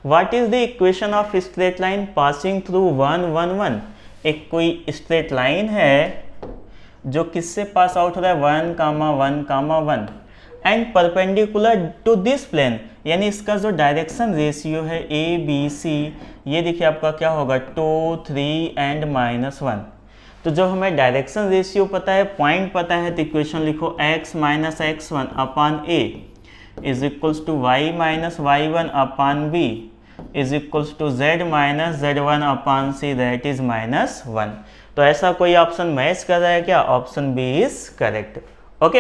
what is the equation of straight line passing through 1 1 1। एक कोई स्ट्रेट लाइन है जो किससे पास आउट हो रहा है, 1 1 and perpendicular to this plane, यानी इसका जो डायरेक्शन रेशियो है ए बी सी, ये देखिए आपका क्या होगा 2 3 एंड -1। तो जब हमें डायरेक्शन रेशियो पता है, पॉइंट पता है, तो इक्वेशन लिखो x minus x1 upon a is equals to y minus y1 upon b is equals to z minus z1 upon c that is -1। तो ऐसा कोई ऑप्शन मैच कर रहा है क्या, option B is correct. Okay,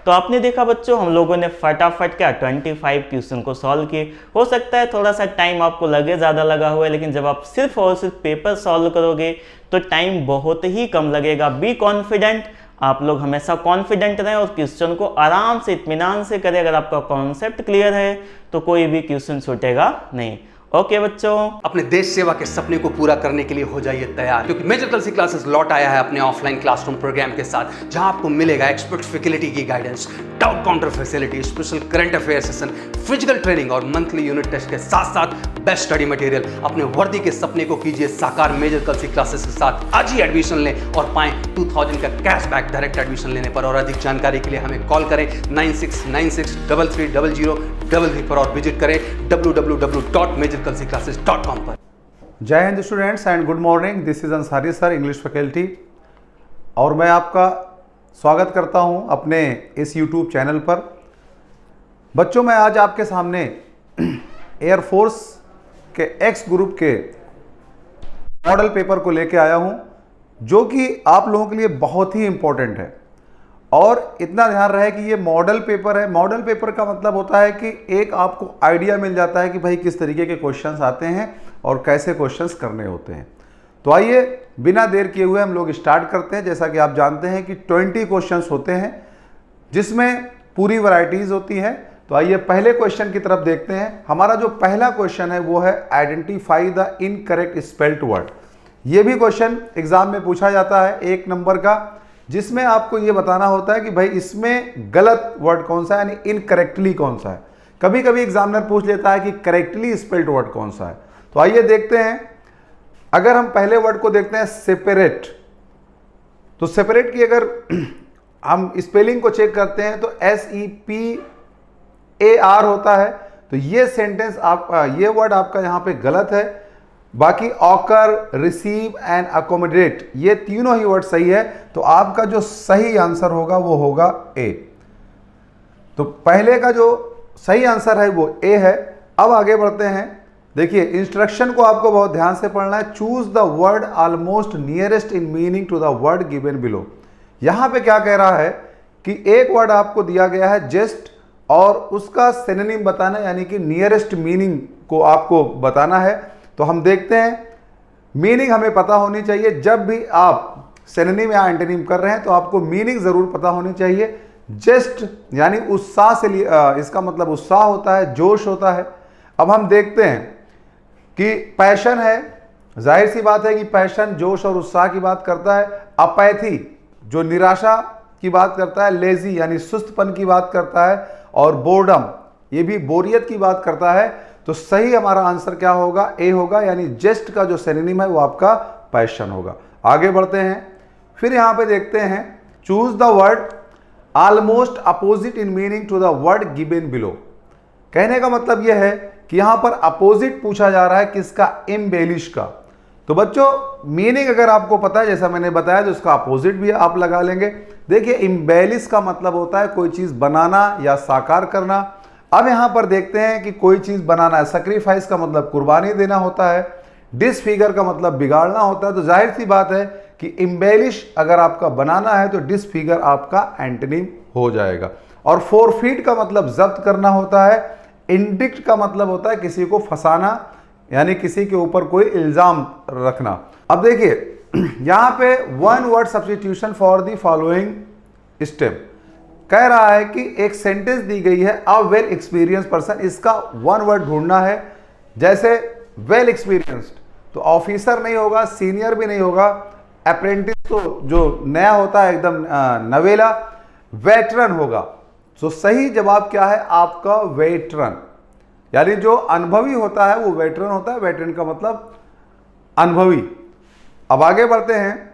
तो आपने देखा बच्चों हम लोगों ने फटाफट क्या 25 क्वेश्चन को सॉल्व किए। हो सकता है थोड़ा सा टाइम आपको लगे, ज़्यादा लगा हुआ है, लेकिन जब आप सिर्फ और सिर्फ पेपर सॉल्व करोगे तो टाइम बहुत ही कम लगेगा। बी कॉन्फिडेंट, आप लोग हमेशा कॉन्फिडेंट रहें और क्वेश्चन को आराम से इत्मीनान से करें। अगर आपका कॉन्सेप्ट क्लियर है तो कोई भी क्वेश्चन छूटेगा नहीं। ओके बच्चों, अपने देश सेवा के सपने को पूरा करने के लिए हो जाइए तैयार, क्योंकि मेजर कल सी क्लासेस लौट आया है अपने ऑफलाइन क्लासरूम प्रोग्राम के साथ, जहां आपको मिलेगा एक्सपर्ट फैकल्टी की guidance, doubt counter facility, special current affair session, physical training और मंथली यूनिट टेस्ट के साथ साथ बेस्ट स्टडी मटेरियल। अपने वर्दी के सपने को कीजिए साकार मेजर कल सी क्लासेस के साथ। आज ही एडमिशन लें और पाएं 2000 का कैशबैक डायरेक्ट एडमिशन लेने पर। और अधिक जानकारी के लिए हमें कॉल करें 9696330033 पर और विजिट करें www.majorkalsiclasses.com पर। जय Hind students and good morning. This is Ansari sir, English faculty, और मैं आपका स्वागत करता हूं अपने इस यूट्यूब चैनल पर। बच्चों, मैं आज आपके सामने एयरफोर्स के एक्स ग्रुप के मॉडल पेपर को लेके आया हूं, जो कि आप लोगों के लिए बहुत ही इम्पोर्टेंट है। और इतना ध्यान रहे कि ये मॉडल पेपर है। मॉडल पेपर का मतलब होता है कि एक आपको आइडिया मिल जाता है कि भाई किस तरीके के क्वेश्चंस आते हैं और कैसे क्वेश्चंस करने होते हैं। तो आइए बिना देर किए हुए हम लोग स्टार्ट करते हैं। जैसा कि आप जानते हैं कि 20 क्वेश्चंस होते हैं, जिसमें पूरी वैरायटीज़ होती हैं। तो आइए पहले क्वेश्चन की तरफ देखते हैं। हमारा जो पहला क्वेश्चन है वो है identify the incorrect spelled word. ये भी क्वेश्चन एग्जाम में पूछा जाता है 1 नंबर का, जिसमें आपको ये बताना होता है कि भाई इसमें गलत वर्ड कौन सा है, यानी इनकरेक्टली कौन सा है। कभी कभी एग्जामिनर पूछ लेता है कि करेक्टली स्पेल्ड वर्ड कौन सा है। तो आइए देखते हैं। अगर हम पहले वर्ड को देखते हैं सेपरेट, तो सेपरेट की अगर हम स्पेलिंग को चेक करते हैं तो SEPAR होता है। तो ये सेंटेंस ये वर्ड आपका यहाँ पे गलत है। बाकी ऑकर, रिसीव एंड अकोमोडेट, ये तीनों ही वर्ड सही है। तो आपका जो सही आंसर होगा वो होगा ए। तो पहले का जो सही आंसर है वो ए है। अब आगे बढ़ते हैं। देखिए, इंस्ट्रक्शन को आपको बहुत ध्यान से पढ़ना है। Choose the word almost nearest in meaning to the word given below. यहां पे क्या कह रहा है कि एक वर्ड आपको दिया गया है जस्ट, और उसका सिनोनिम बताना, यानी कि नियरेस्ट मीनिंग को आपको बताना है। तो हम देखते हैं, मीनिंग हमें पता होनी चाहिए। जब भी आप सिनोनिम या एंटोनिम कर रहे हैं तो आपको मीनिंग जरूर पता होनी चाहिए। जस्ट यानी उत्साह से इसका मतलब उत्साह होता है, जोश होता है। अब हम देखते हैं कि पैशन है। जाहिर सी बात है कि पैशन जोश और उत्साह की बात करता है। अपैथी जो निराशा की बात करता है। लेजी यानी सुस्तपन की बात करता है। और बोर्डम ये भी बोरियत की बात करता है। तो सही हमारा आंसर क्या होगा? ए होगा, यानी जस्ट का जो सिनोनिम है वो आपका पैशन होगा। आगे बढ़ते हैं। फिर यहां पे देखते हैं, choose the word almost opposite in meaning to the word given below. कहने का मतलब यह है कि यहां पर अपोजिट पूछा जा रहा है किसका? एम्बेलिश का। तो बच्चों, मीनिंग अगर आपको पता है, जैसा मैंने बताया, तो उसका अपोजिट भी आप लगा लेंगे। देखिए, एम्बेलिश का मतलब होता है कोई चीज बनाना या साकार करना। अब यहां पर देखते हैं कि कोई चीज बनाना है। सैक्रिफाइस का मतलब कुर्बानी देना होता है। डिसफिगर का मतलब बिगाड़ना होता है। तो जाहिर सी बात है कि एम्बेलिश अगर आपका बनाना है तो डिसफिगर आपका एंटोनिम हो जाएगा। और फोरफीट का मतलब जब्त करना होता है। इंडिक्ट का मतलब होता है किसी को फंसाना, यानी किसी के ऊपर कोई इल्जाम रखना। अब देखिए, यहां पे one word substitution for the following step कह रहा है कि एक सेंटेंस दी गई है, अ वेल एक्सपीरियंस पर्सन, इसका वन वर्ड ढूंढना है। जैसे वेल एक्सपीरियंस्ड, तो ऑफिसर नहीं होगा, सीनियर भी नहीं होगा, अप्रेंटिस तो जो नया होता है एकदम नवेला, वेटरन होगा। तो सही जवाब क्या है आपका? वेटरन, यानी जो अनुभवी होता है वो वेटरन होता है। वेटरन का मतलब अनुभवी। अब आगे बढ़ते हैं।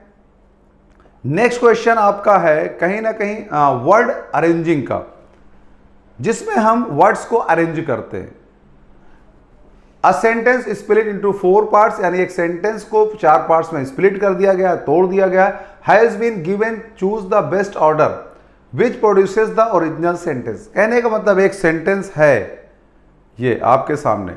नेक्स्ट क्वेश्चन आपका है कहीं ना कहीं वर्ड अरेंजिंग का, जिसमें हम वर्ड्स को अरेंज करते हैं। A sentence split into 4 parts, यानी एक सेंटेंस को 4 पार्ट्स में स्प्लिट कर दिया गया, तोड़ दिया गया। Has been given, choose the best order which produces the original sentence. कहने का मतलब एक सेंटेंस है ये आपके सामने,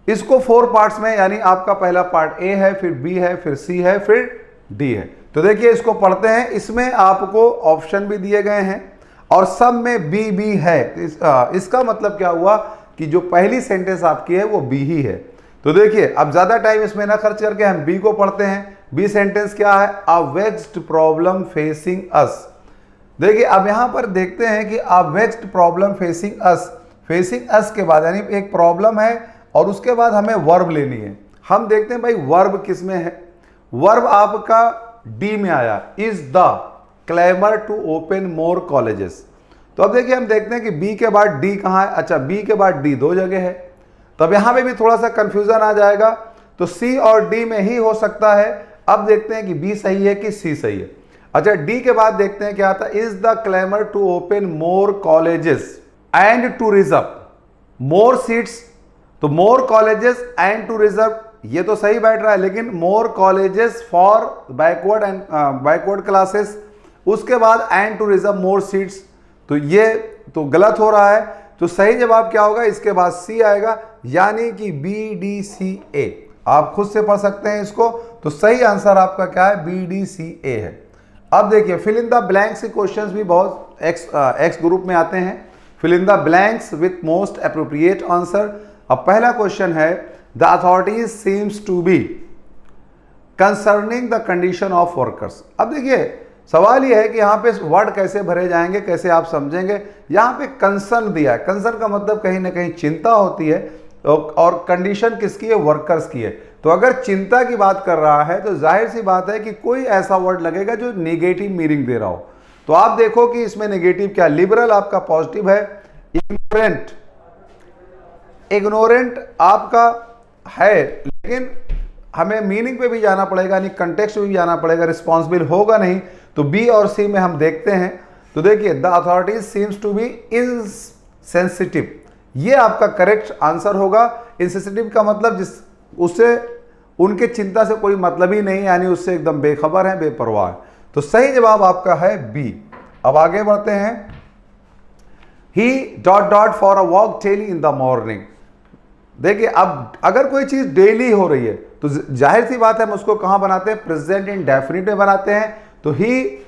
इसको 4 पार्ट्स में, यानी आपका पहला पार्ट ए है, फिर बी है, फिर सी है, फिर डी है। तो देखिए, इसको पढ़ते हैं। इसमें आपको ऑप्शन भी दिए गए हैं और सब में बी बी है। इसका मतलब क्या हुआ कि जो पहली सेंटेंस आपकी है वो बी ही है। तो देखिए, अब ज्यादा टाइम इसमें ना खर्च करके हम बी को पढ़ते हैं। बी सेंटेंस क्या है? अ वेक्स्ड प्रॉब्लम फेसिंग अस। देखिए, अब यहां पर देखते हैं कि अ वेक्स्ड प्रॉब्लम फेसिंग अस, फेसिंग अस के बाद यानी एक प्रॉब्लम है और उसके बाद हमें वर्ब लेनी है। हम देखते हैं भाई वर्ब किस में है। वर्ब आपका डी में आया, is the clamour to open more colleges. तो अब देखिए हम देखते हैं कि बी के बाद डी कहाँ है। अच्छा, बी के बाद डी दो जगह है, तब यहां पे भी थोड़ा सा कंफ्यूजन आ जाएगा। तो सी और डी में ही हो सकता है। अब देखते हैं कि बी सही है कि सी सही है। अच्छा, डी के बाद देखते हैं क्या आता है, is the clamour to open more colleges and to reserve more seats. तो more colleges and to reserve ये तो सही बैठ रहा है, लेकिन more colleges for backward and backward classes, उसके बाद and to reserve more seats, तो ये तो गलत हो रहा है। तो सही जवाब क्या होगा, इसके बाद सी आएगा, यानी कि बी डी सी ए। आप खुद से पढ़ सकते हैं इसको। तो सही आंसर आपका क्या है, बी डी सी ए है। अब देखिए फिल इन द ब्लैंक्स के क्वेश्चंस भी बहुत एक्स ग्रुप में आते हैं। Fill in the blanks with most appropriate answer. अब पहला क्वेश्चन है, the authorities seems to be concerning the condition of workers. अब देखिए सवाल यह है कि यहाँ पे वर्ड कैसे भरे जाएंगे, कैसे आप समझेंगे। यहाँ पे कंसर्न दिया है, कंसर्न का मतलब कहीं ना कहीं चिंता होती है, और कंडीशन किसकी है, वर्कर्स की है। तो अगर चिंता की बात कर रहा है तो जाहिर सी बात है कि कोई ऐसा वर्ड लगेगा जो नेगेटिव मीनिंग दे रहा हो। तो आप देखो कि इसमें नेगेटिव क्या, लिबरल आपका पॉजिटिव है, इग्नोरेंट, इग्नोरेंट आपका है, लेकिन हमें मीनिंग पे भी जाना पड़ेगा, यानी कंटेक्स्ट में भी जाना पड़ेगा, रिस्पॉन्सिबल होगा नहीं। तो बी और सी में हम देखते हैं। तो देखिए the authorities seems to be insensitive, ये आपका करेक्ट आंसर होगा। इनसेंसिटिव का मतलब जिस उससे उनके चिंता से कोई मतलब ही नहीं, यानी उससे एकदम बेखबर है, बेपरवाह है। तो सही जवाब आपका है बी। अब आगे बढ़ते हैं। He dot dot for a walk daily in the morning. देखिए अब अगर कोई चीज डेली हो रही है तो जाहिर सी बात है हम उसको कहां बनाते हैं, प्रेजेंट इंडेफिनिट में बनाते हैं। तो ही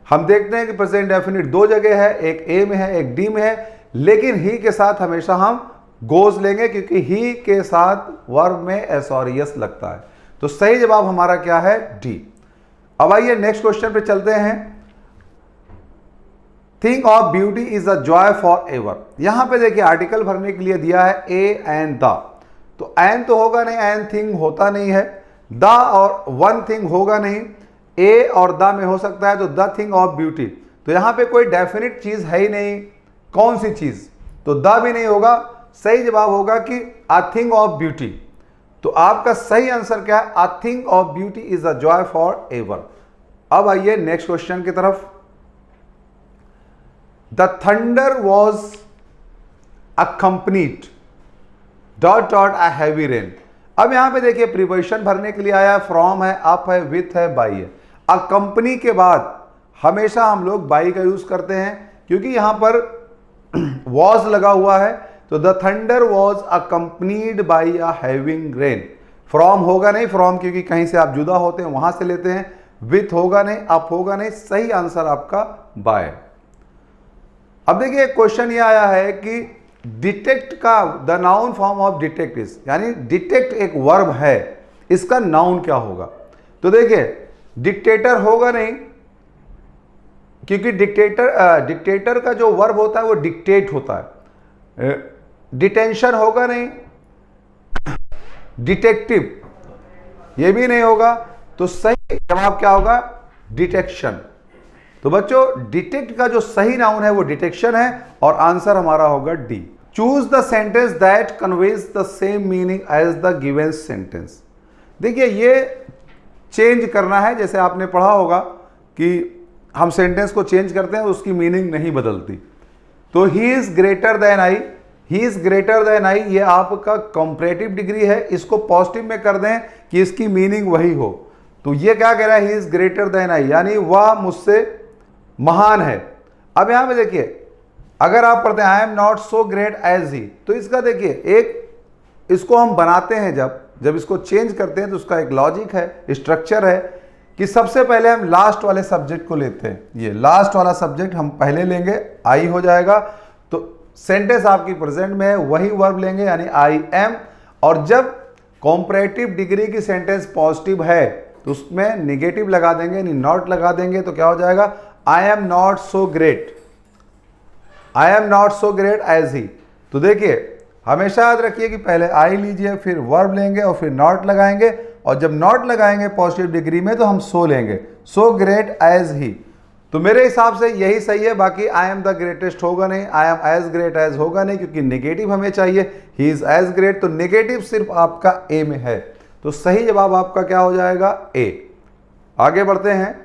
हम देखते हैं कि प्रेजेंट इंडेफिनिट दो जगह है, एक ए में है, एक डी में है, लेकिन ही के साथ हमेशा हम गोज लेंगे, क्योंकि ही के साथ वर्ब में एसोरियस लगता है। तो सही जवाब हमारा क्या है, डी। अब आइए नेक्स्ट क्वेश्चन पे चलते हैं। Thing of beauty is a joy for ever. यहां पे देखिए आर्टिकल भरने के लिए दिया है ए एंड द। तो एंड तो होगा नहीं, एंड थिंग होता नहीं है, द और वन थिंग होगा नहीं, ए और द में हो सकता है, तो द थिंग ऑफ ब्यूटी। तो यहां पे कोई डेफिनेट चीज है ही नहीं, कौन सी चीज, तो द भी नहीं होगा। सही जवाब होगा कि अ थिंग ऑफ ब्यूटी। तो आपका सही आंसर क्या है, a thing of beauty is a joy for ever. अब आइए नेक्स्ट क्वेश्चन की तरफ। The thunder was accompanied dot dot a heavy rain. अब यहां पे देखिए प्रीपोजिशन भरने के लिए आया, फ्रॉम है, अप है, विथ है, बाई है। अकम्पनी के बाद हमेशा हम लोग बाई का यूज करते हैं, क्योंकि यहां पर वॉज लगा हुआ है। तो the thunder was accompanied by a having rain. From होगा नहीं, फ्रॉम क्योंकि कहीं से आप जुदा होते हैं वहां से लेते हैं। विथ होगा नहीं, अप होगा नहीं, सही आंसर आपका बाय। अब देखिए क्वेश्चन ये आया है कि डिटेक्ट का the noun form of detect is, यानी डिटेक्ट एक वर्ब है, इसका नाउन क्या होगा। तो देखिए डिक्टेटर होगा नहीं, क्योंकि डिक्टेटर का जो वर्ब होता है वो डिक्टेट होता है। डिटेंशन होगा नहीं, डिटेक्टिव ये भी नहीं होगा। तो सही जवाब क्या होगा, डिटेक्शन। तो बच्चों डिटेक्ट का जो सही नाउन है वो डिटेक्शन है, और आंसर हमारा होगा D. Choose the sentence that conveys the same meaning as the given sentence. देखिए ये चेंज करना है, जैसे आपने पढ़ा होगा कि हम सेंटेंस को चेंज करते हैं उसकी मीनिंग नहीं बदलती। तो he is greater than I, he is greater than I, ये आपका कंपैरेटिव डिग्री है, इसको पॉजिटिव में कर दें कि इसकी मीनिंग वही हो। तो ये क्या कह रहा है, he is greater than I, यानी वह मुझसे महान है। अब यहां पे देखिए अगर आप पढ़ते हैं I am not so great as he, तो इसका देखिए एक इसको हम बनाते हैं, जब इसको चेंज करते हैं तो उसका एक लॉजिक है, स्ट्रक्चर है कि सबसे पहले हम लास्ट वाले सब्जेक्ट को लेते हैं। ये लास्ट वाला सब्जेक्ट हम पहले लेंगे, आई हो जाएगा। तो सेंटेंस आपकी प्रेजेंट में है, वही वर्ब लेंगे यानी आई एम। और जब कॉम्परेटिव डिग्री की सेंटेंस पॉजिटिव है तो उसमें निगेटिव लगा देंगे, यानी नॉट लगा देंगे। तो क्या हो जाएगा, I am not so great, I am not so great as he. तो देखिए हमेशा याद रखिए कि पहले आई लीजिए, फिर वर्ब लेंगे और फिर नॉट लगाएंगे, और जब नॉट लगाएंगे पॉजिटिव डिग्री में तो हम सो लेंगे, सो ग्रेट एज ही। तो मेरे हिसाब से यही सही है, बाकी आई एम द ग्रेटेस्ट होगा नहीं, I am as great as होगा नहीं, क्योंकि नेगेटिव हमें चाहिए, ही इज एज ग्रेट, तो नेगेटिव सिर्फ आपका ए में है, तो सही जवाब आपका क्या हो जाएगा, ए। आगे बढ़ते हैं,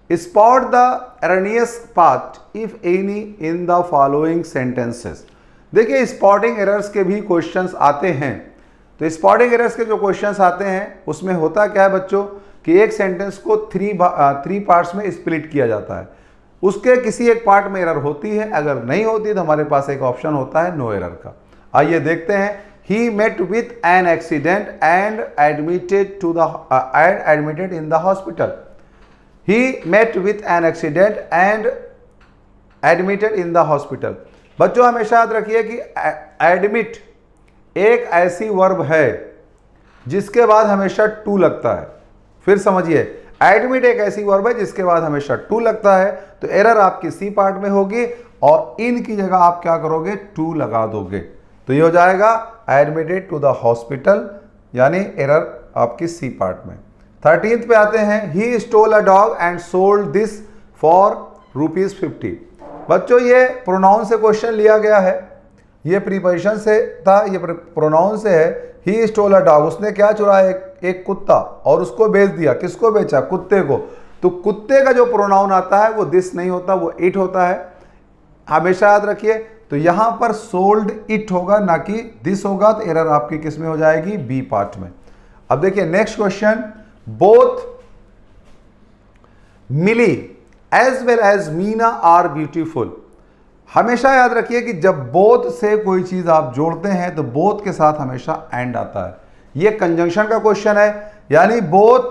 spot the erroneous part if any in the following sentences. देखिए स्पॉटिंग एरर्स के भी क्वेश्चंस आते हैं, तो स्पॉटिंग एरर्स के जो क्वेश्चंस आते हैं उसमें होता क्या है बच्चों कि एक सेंटेंस को थ्री पार्ट्स में स्प्लिट किया जाता है, उसके किसी एक पार्ट में एरर होती है, अगर नहीं होती तो हमारे पास एक ऑप्शन होता है नो एरर का। आइए देखते हैं, he met with an accident and admitted in the hospital. He met with an accident and admitted in the hospital। बच्चों हमेशा याद रखिए कि एडमिट एक ऐसी वर्ब है जिसके बाद हमेशा टू लगता है। फिर समझिए, एडमिट एक ऐसी वर्ब है जिसके बाद हमेशा टू लगता है, तो एरर आपकी सी पार्ट में होगी और इन की जगह आप क्या करोगे, टू लगा दोगे, तो ये हो जाएगा एडमिटेड टू द हॉस्पिटल, यानी एरर आपकी सी पार्ट में। 13th पे आते हैं, he stole a dog and sold this for ₹50। बच्चों ये प्रोनाउन से क्वेश्चन लिया गया है, ये प्रीपोजिशन से था, ये प्रोनाउन से है। ही स्टोल अ डॉग, उसने क्या चुराया, एक कुत्ता, और उसको बेच दिया। किसको बेचा, कुत्ते को। तो कुत्ते का जो प्रोनाउन आता है वो दिस नहीं होता, वो इट होता है, हमेशा याद रखिए। तो यहां पर सोल्ड इट होगा, ना कि दिस होगा, तो एरर आपकी किस में हो जाएगी, बी पार्ट में। अब देखिए next question, both Mili as well as Meena are beautiful. हमेशा याद रखिए कि जब बोथ से कोई चीज आप जोड़ते हैं तो बोथ के साथ हमेशा एंड आता है। यह कंजंक्शन का क्वेश्चन है, यानी बोथ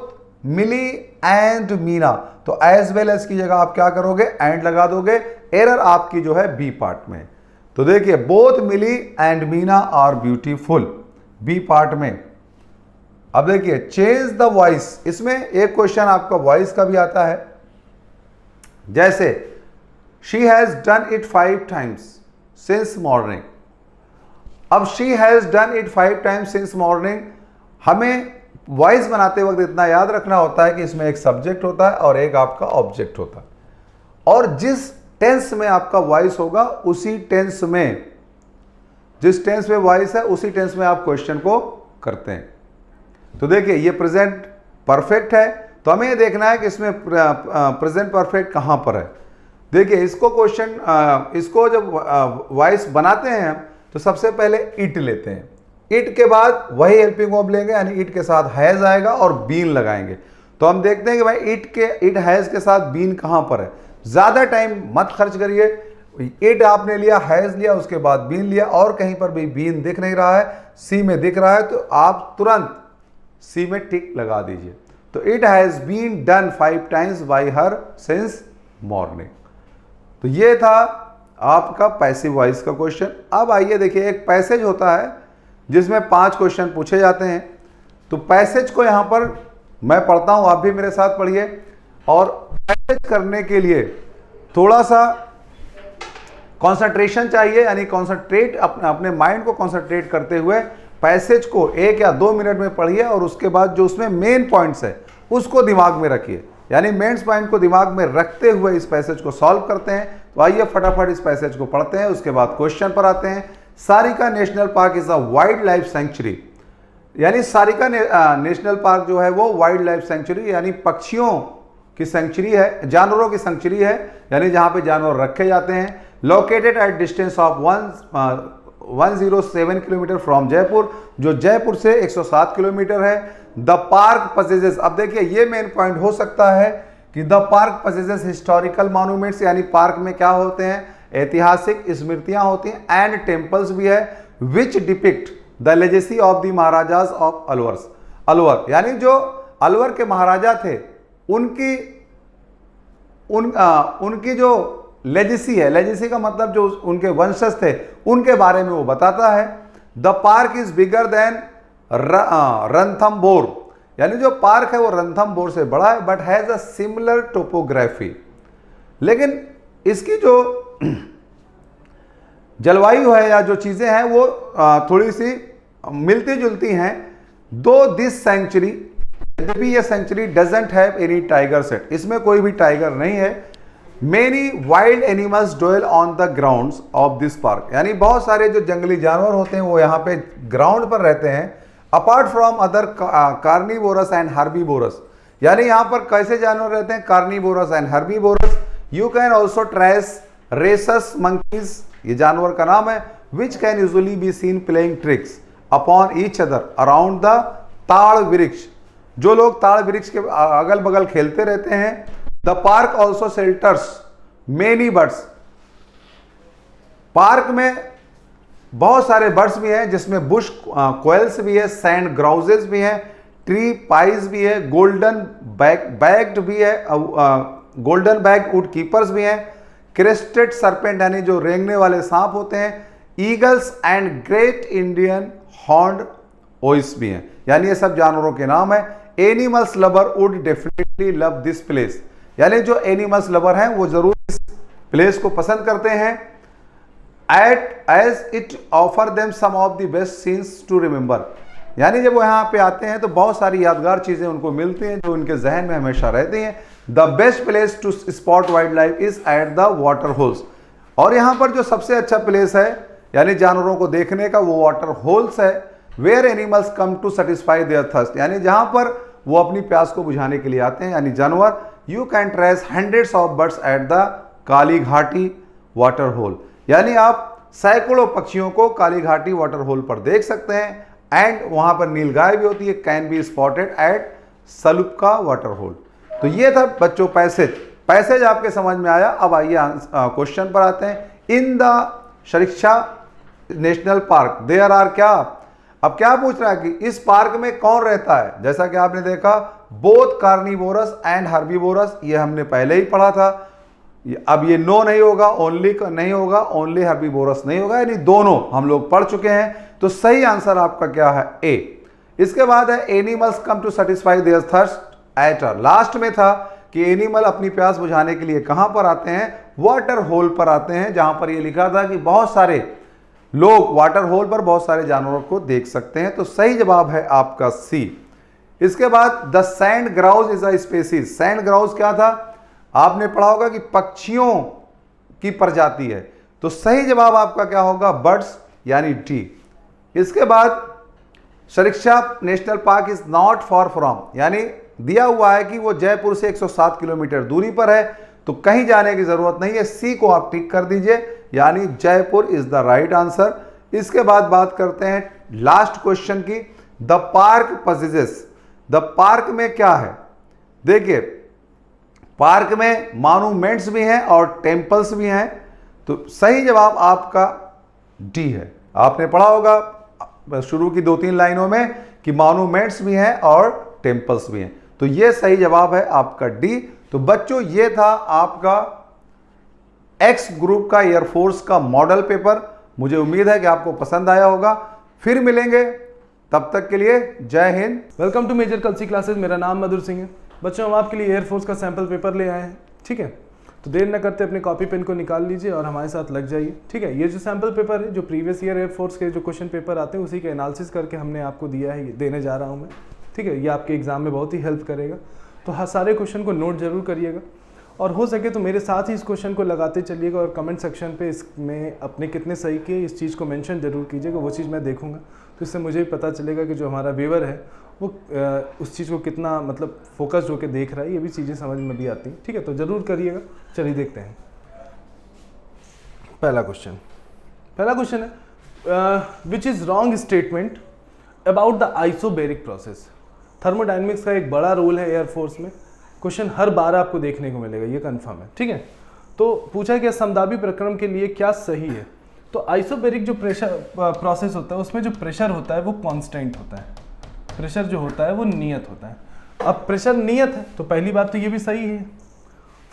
मिली एंड मीना, तो एज वेल एज की जगह आप क्या करोगे, एंड लगा दोगे, एरर आपकी जो है बी पार्ट में। तो देखिए both Mili and Meena are beautiful, B part में। अब देखिए चेंज द वॉइस, इसमें एक क्वेश्चन आपका वॉइस का भी आता है, जैसे she has done it 5 times since morning. अब she has done it 5 times since morning, हमें वॉइस बनाते वक्त इतना याद रखना होता है कि इसमें एक सब्जेक्ट होता है और एक आपका ऑब्जेक्ट होता है, और जिस टेंस में आपका वॉइस होगा उसी टेंस में, जिस टेंस में वॉइस है उसी टेंस में आप क्वेश्चन को करते हैं। तो देखिए ये प्रेजेंट परफेक्ट है, तो हमें ये देखना है कि इसमें प्रेजेंट परफेक्ट कहां पर है। देखिए इसको क्वेश्चन, इसको जब वॉइस बनाते हैं तो सबसे पहले इट लेते हैं, इट के बाद वही हेल्पिंग वर्ब लेंगे, यानी इट के साथ हैज आएगा और बीन लगाएंगे। तो हम देखते हैं कि भाई इट हैज के साथ बीन कहां पर है। ज्यादा टाइम मत खर्च करिए, इट आपने लिया, हैज लिया, उसके बाद बीन लिया, और कहीं पर भी बीन दिख नहीं रहा है, सी में दिख रहा है, तो आप तुरंत सी में टिक लगा दीजिए। तो it has been done 5 times by her since morning. तो ये था आपका पैसिव वॉइस का क्वेश्चन। अब आइए देखिए, एक पैसेज होता है जिसमें 5 क्वेश्चन पूछे जाते हैं। तो पैसेज को यहां पर मैं पढ़ता हूं, आप भी मेरे साथ पढ़िए, और पैसेज करने के लिए थोड़ा सा कंसंट्रेशन चाहिए, यानी कंसंट्रेट, अपने माइंड को कंसंट्रेट करते हुए पैसेज को 1 या 2 मिनट में पढ़िए, और उसके बाद जो उसमें मेन पॉइंट्स है उसको दिमाग में रखिए, यानी मेन पॉइंट को दिमाग में रखते हुए इस पैसेज को सॉल्व करते हैं। तो आइए फटाफट इस पैसेज को पढ़ते हैं, उसके बाद क्वेश्चन पर आते हैं। Sarika national park is a wild life sanctuary, यानी सारिका नेशनल पार्क जो है वो वाइल्ड लाइफ सेंचुरी, यानी पक्षियों की सेंचुरी है, जानवरों की सेंचुरी है, यानी जहां पे जानवर रखे जाते हैं। Located at distance of 107 kilometre from Jaipur, जो जयपुर से 107 किलोमीटर है। द पार्क पजेजेस, अब देखिए ये मेन पॉइंट हो सकता है कि द पार्क पजेजेस हिस्टोरिकल मॉन्यूमेंट्स, यानी पार्क में क्या होते हैं, ऐतिहासिक स्मृतियां होती हैं, एंड टेम्पल्स भी है, which depict the legacy of the maharajas of Alwar, यानी जो अलवर के महाराजा थे उनकी जो लेजेसी है, लेजेसी का मतलब जो उनके वंशज थे उनके बारे में वो बताता है। The park is bigger than Ranthambore, यानी जो पार्क है वो रणथंबोर से बड़ा है, but has a similar topography, लेकिन इसकी जो जलवायु है या जो चीज़ें हैं वो थोड़ी सी मिलती जुलती हैं। दो दिस सेंचुरी, यद्यपि ये century doesn't have any tiger set, इसमें कोई भी टाइगर नहीं है। Many wild animals dwell on the grounds of this park, यानी बहुत सारे जो जंगली जानवर होते हैं वो यहाँ पे ग्राउंड पर रहते हैं। Apart from other carnivorous and herbivorous, यानी यहाँ पर कैसे जानवर रहते हैं, carnivorous and herbivorous. You can also trace rhesus monkeys, ये जानवर का नाम है, which can usually be seen playing tricks upon each other around the ताड़ वृक्ष, जो लोग ताड़ वृक्ष के अगल बगल खेलते रहते हैं। The park also shelters many birds, park में बहुत सारे बर्ड्स भी हैं, जिसमें बुश कोयल्स भी है, सैंड ग्राउजेस भी हैं, ट्री पाइज भी है, गोल्डन बैग्ड भी है, गोल्डन बैग वुड कीपर्स भी हैं, क्रेस्टेड सरपेंट यानी जो रेंगने वाले सांप होते हैं, eagles and great Indian horned ओइस भी हैं, यानी ये सब जानवरों के नाम है। Animals lover would definitely love this place, यानी जो एनिमल्स लवर हैं वो जरूर इस प्लेस को पसंद करते हैं। At as it offer them some of the best scenes to remember, यानी जब वो यहाँ पे आते हैं तो बहुत सारी यादगार चीजें उनको मिलती हैं जो उनके जहन में हमेशा रहती हैं। The best place to spot wild life is at the water holes, और यहाँ पर जो सबसे अच्छा प्लेस है यानी जानवरों को देखने का वो वाटर होल्स है। Where animals come to satisfy their thirst, यानी जहाँ पर वो अपनी प्यास को बुझाने के लिए आते हैं, यानी जानवर। You can trace hundreds of birds at the Kali Ghati water whole, यानी आप सैकड़ों पक्षियों को काली घाटी वाटर होल पर देख सकते हैं। एंड वहां पर नीलगाय भी होती है, can be spotted at Salopka water hole. तो ये था बच्चों पैसेज आपके समझ में आया। अब आइए क्वेश्चन पर आते हैं। In the Sariska national park there are क्या, अब क्या पूछ रहा है कि इस पार्क में कौन रहता है। जैसा कि आपने देखा बोथ कार्निवोरस एंड हर्बीवोरस, ये हमने पहले ही पढ़ा था। अब ये नो नहीं होगा, ओनली नहीं होगा, ओनली हर्बीवोरस नहीं होगा, यानी दोनों हम लोग पढ़ चुके हैं। तो सही आंसर आपका क्या है, ए। इसके बाद है animals come to satisfy their thirst at, last में था कि एनिमल अपनी प्यास बुझाने के लिए कहां पर आते हैं, वाटर होल पर आते हैं, जहां पर ये लिखा था कि बहुत सारे लोग वाटर होल पर बहुत सारे जानवरों को देख सकते हैं। तो सही जवाब है आपका सी। इसके बाद the sand grouse is a species, sand grouse क्या था, आपने पढ़ा होगा कि पक्षियों की प्रजाति है। तो सही जवाब आपका क्या होगा, बर्ड्स, यानी टी। इसके बाद Sariska national park is not far from, यानी दिया हुआ है कि वो जयपुर से 107 किलोमीटर दूरी पर है, तो कहीं जाने की जरूरत नहीं है। सी को आप टिक कर दीजिए, यानी Jaipur is the right answer. इसके बाद बात करते हैं लास्ट क्वेश्चन की। The park possesses, the park में क्या है, देखिए पार्क में मॉन्यूमेंट्स भी हैं और टेम्पल्स भी हैं। तो सही जवाब आपका डी है। आपने पढ़ा होगा शुरू की 2-3 लाइनों में कि मॉन्यूमेंट्स भी हैं और टेम्पल्स भी हैं। तो ये सही जवाब है आपका डी। तो बच्चों ये था आपका एक्स ग्रुप का एयरफोर्स का मॉडल पेपर। मुझे उम्मीद है कि आपको पसंद आया होगा। फिर मिलेंगे, तब तक के लिए जय हिंद। Welcome to major Kalsi classes. मेरा नाम मधुर सिंह है। बच्चों हम आपके लिए एयरफोर्स का सैंपल पेपर ले आए हैं, ठीक है। तो देर न करते अपने कॉपी पेन को निकाल लीजिए और हमारे साथ लग जाइए, ठीक है। ये जो सैंपल पेपर है, जो प्रीवियस ईयर एयरफोर्स के जो क्वेश्चन पेपर आते हैं उसी के एनालिसिस करके हमने आपको दिया है, देने जा रहा हूँ मैं, ठीक है। ये आपके एग्जाम में बहुत ही हेल्प करेगा। तो हर सारे क्वेश्चन को नोट जरूर करिएगा और हो सके तो मेरे साथ ही इस क्वेश्चन को लगाते चलिएगा और कमेंट सेक्शन पे इसमें अपने कितने सही किए इस चीज़ को मेंशन जरूर कीजिएगा। वो चीज़ मैं देखूंगा, तो इससे मुझे भी पता चलेगा कि जो हमारा व्यूअर है वो उस चीज़ को कितना मतलब फोकस्ड होकर देख रहा है। ये भी चीज़ें समझ में भी आती हैं, ठीक है। तो ज़रूर करिएगा। चलिए देखते हैं पहला क्वेश्चन है which is wrong statement about the isobaric process. Thermodynamics का एक बड़ा रोल है एयरफोर्स में। क्वेश्चन हर बार आपको देखने को मिलेगा, ये कंफर्म है, ठीक है। तो पूछा कि समदाबी प्रक्रम के लिए क्या सही है। तो आइसोबैरिक जो प्रेशर प्रोसेस होता है उसमें जो प्रेशर होता है वो कांस्टेंट होता है, प्रेशर जो होता है वो नियत होता है। अब प्रेशर नियत है तो पहली बात तो ये भी सही है।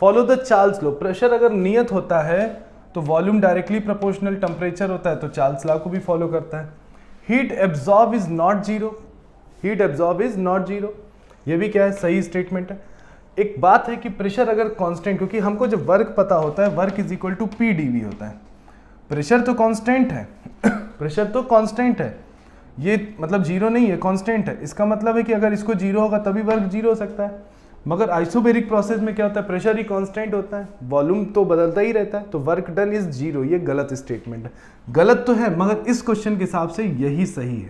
Follow the Charles law, pressure अगर नियत होता है तो वॉल्यूम डायरेक्टली प्रोपोर्शनल टेम्परेचर होता है, तो चार्ल्स लॉ को भी फॉलो करता है। Heat absorb is not zero, heat absorb is not zero, ये भी क्या है, सही स्टेटमेंट है। एक बात है कि प्रेशर अगर कांस्टेंट, क्योंकि हमको जब वर्क पता होता है work is equal to P D V होता है, प्रेशर तो कांस्टेंट है प्रेशर तो कांस्टेंट है, ये मतलब जीरो नहीं है, कांस्टेंट है। इसका मतलब है कि अगर इसको जीरो होगा तभी वर्क जीरो हो सकता है। मगर आइसोबेरिक प्रोसेस में क्या होता है, प्रेशर ही कांस्टेंट होता है, वॉल्यूम तो बदलता ही रहता है, तो वर्क डन इज जीरो। ये गलत स्टेटमेंट है, गलत तो है मगर इस क्वेश्चन के हिसाब से यही सही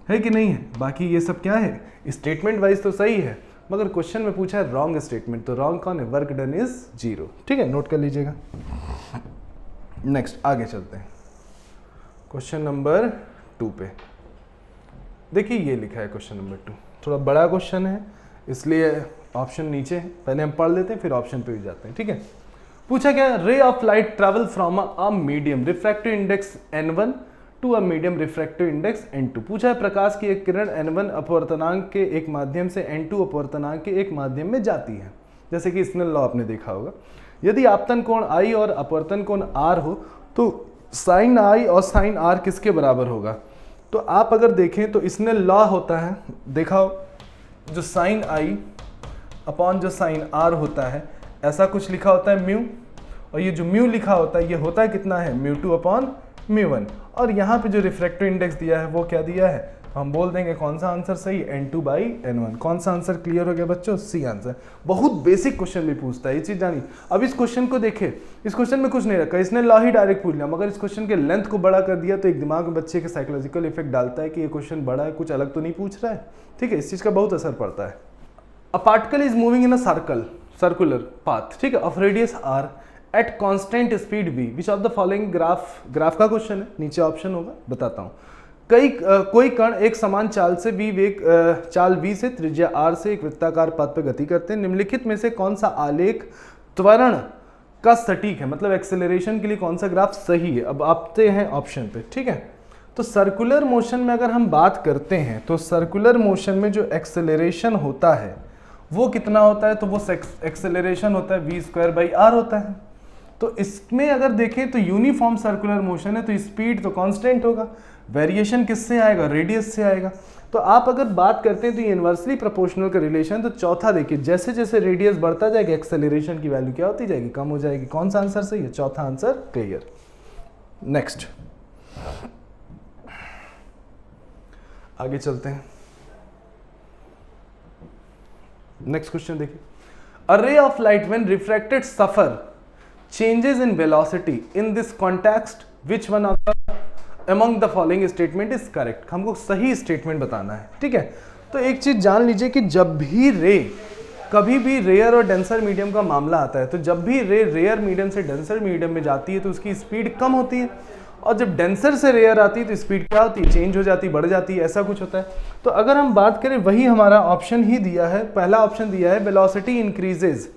है कि नहीं है? बाकी ये सब क्या है, स्टेटमेंट वाइज तो सही है मगर क्वेश्चन में पूछा है रॉन्ग स्टेटमेंट, तो रॉन्ग कौन है, वर्क डन इज जीरो। ठीक है, नोट कर लीजिएगा। नेक्स्ट आगे चलते हैं क्वेश्चन नंबर 2 पे। देखिए ये लिखा है क्वेश्चन नंबर 2, थोड़ा बड़ा क्वेश्चन है इसलिए ऑप्शन नीचे है, पहले हम पढ़ लेते हैं फिर ऑप्शन पे भी जाते हैं। ठीक है, पूछा क्या, ray of light travel from a medium refractive index n1 to a medium refractive index n2। पूछा है प्रकाश की एक किरण n1 अपवर्तनांक के एक माध्यम से n2 अपवर्तनांक के एक माध्यम में जाती है। जैसे कि स्नेल लॉ आपने देखा होगा, यदि आपतन कोण I और अपवर्तन कोण R हो तो साइन I और साइन R किसके बराबर होगा? तो आप अगर देखें तो स्नेल लॉ होता है, देखा हो, जो साइन I अपॉन जो साइन R होता है, ऐसा कुछ लिखा होता है म्यू, और ये जो म्यू लिखा होता है ये होता है कितना है, μ2 अपॉन μ1। और यहाँ पे जो रिफ्रैक्टिव इंडेक्स दिया है वो क्या दिया है, हम बोल देंगे कौन सा आंसर सही, n2/n1। कौन सा आंसर क्लियर हो गया बच्चों, सी आंसर। बहुत बेसिक क्वेश्चन भी पूछता है, ये चीज जानी। अब इस क्वेश्चन को देखे, इस क्वेश्चन में कुछ नहीं रखा, इसने लॉ ही डायरेक्ट पूछ लिया, मगर इस क्वेश्चन के लेंथ को बड़ा कर दिया तो एक दिमाग में बच्चे के साइकोलॉजिकल इफेक्ट डालता है कि ये क्वेश्चन बड़ा है, कुछ अलग तो नहीं पूछ रहा है। ठीक है, इस चीज का बहुत असर पड़ता है। A particle is moving in a circular path, ठीक है, of radius r at constant speed v, which of the following graph का क्वेश्चन है, नीचे ऑप्शन होगा, बताता हूँ। कोई कण एक समान चाल से चाल v से त्रिज्या r से एक वृत्ताकार पथ पर गति करते हैं। निम्नलिखित में से कौन सा आलेख त्वरण का सटीक है, मतलब एक्सेलरेशन के लिए कौन सा ग्राफ सही है? अब आते हैं ऑप्शन पे। ठीक है, तो सर्कुलर मोशन में अगर हम बात करते हैं तो सर्कुलर मोशन में जो एक्सेलरेशन होता है वो कितना होता है, तो वो एक्सेलरेशन होता है v²/r होता है। तो इसमें अगर देखें तो यूनिफॉर्म सर्कुलर मोशन है तो स्पीड तो कांस्टेंट होगा, वेरिएशन किससे आएगा, रेडियस से आएगा। तो आप अगर बात करते हैं तो ये इनवर्सली प्रोपोर्शनल का रिलेशन, तो चौथा देखिए, जैसे जैसे रेडियस बढ़ता जाएगा एक्सेलरेशन की वैल्यू क्या होती जाएगी, कम हो जाएगी। कौन सा आंसर सही है, चौथा आंसर क्लियर। नेक्स्ट आगे चलते हैं, नेक्स्ट क्वेश्चन देखिए। A ray of light when refracted suffer changes in velocity in this context, which one of the among the following statement is correct? हमको सही स्टेटमेंट बताना है। ठीक है, तो एक चीज जान लीजिए कि जब भी रे, कभी भी रेयर और डेंसर मीडियम का मामला आता है, तो जब भी रे रेयर मीडियम से डेंसर मीडियम में जाती है तो उसकी स्पीड कम होती है, और जब डेंसर से रेयर आती है तो स्पीड क्या होती है, चेंज हो जाती है, बढ़ जाती है, ऐसा कुछ होता है। तो अगर हम बात करें, वही हमारा ऑप्शन ही दिया है, पहला ऑप्शन दिया है वेलोसिटी इंक्रीजेज।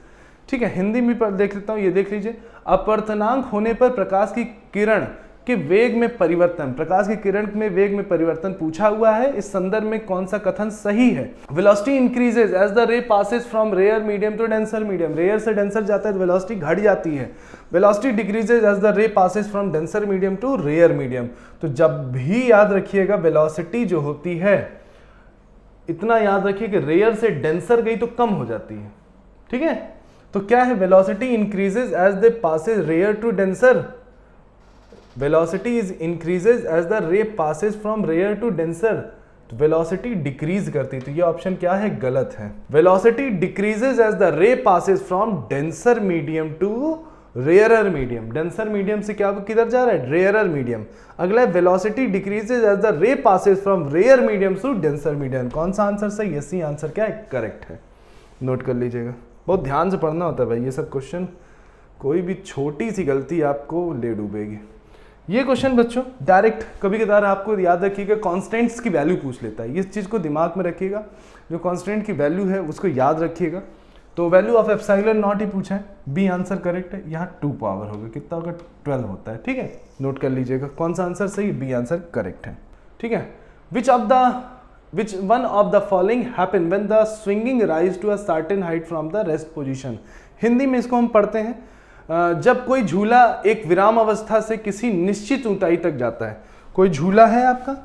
ठीक है, हिंदी में पर देख लेता हूँ, ये देख लीजिए, अपवर्तनांक होने पर प्रकाश की किरण के वेग में परिवर्तन, प्रकाश की किरण में वेग में परिवर्तन पूछा हुआ है। इस संदर्भ में कौन सा कथन सही है? Velocity increases as the ray passes from rare medium to denser medium, rare से डेंसर जाता है तो वेलोसिटी घट जाती है। Velocity decreases as the ray passes from denser medium to rare medium. तो जब भी याद रखिएगा वेलोसिटी जो होती है, इतना याद रखिए कि रेयर से डेंसर गई तो कम हो जाती है। ठीक है, तो क्या है, velocity increases as they passes rare to denser, velocity is increases as the ray passes from rare to denser, तो वेलोसिटी डिक्रीज करती है, तो ये ऑप्शन क्या है, गलत है। Velocity decreases as the ray passes from denser medium to rarer medium, denser medium से क्या किधर जा रहा है, रेयरर मीडियम। अगला है velocity decreases as the ray passes from rare medium to denser medium. कौन सा आंसर सही है, सी आंसर क्या है, करेक्ट है। नोट कर लीजिएगा, बहुत ध्यान से पढ़ना होता है भाई ये सब क्वेश्चन, कोई भी छोटी सी गलती आपको ले डूबेगी। ये क्वेश्चन बच्चों डायरेक्ट कभी कभार आपको याद रखिएगा कांस्टेंट्स की वैल्यू पूछ लेता है, इस चीज़ को दिमाग में रखिएगा, जो कांस्टेंट की वैल्यू है उसको याद रखिएगा। तो वैल्यू ऑफ एप्सिलॉन नॉट ही पूछा है, बी आंसर करेक्ट है। यहाँ 2 पावर होगा, कितना होगा, 12 होता है। ठीक है, नोट कर लीजिएगा, कौन सा आंसर सही, बी आंसर करेक्ट है। ठीक है, which one of the following happen when the swinging rise to a certain height from the rest position? Hindi में इसको हम पढ़ते हैं, जब कोई झूला एक विराम अवस्था से किसी निश्चित ऊंचाई तक जाता है। कोई झूला है आपका,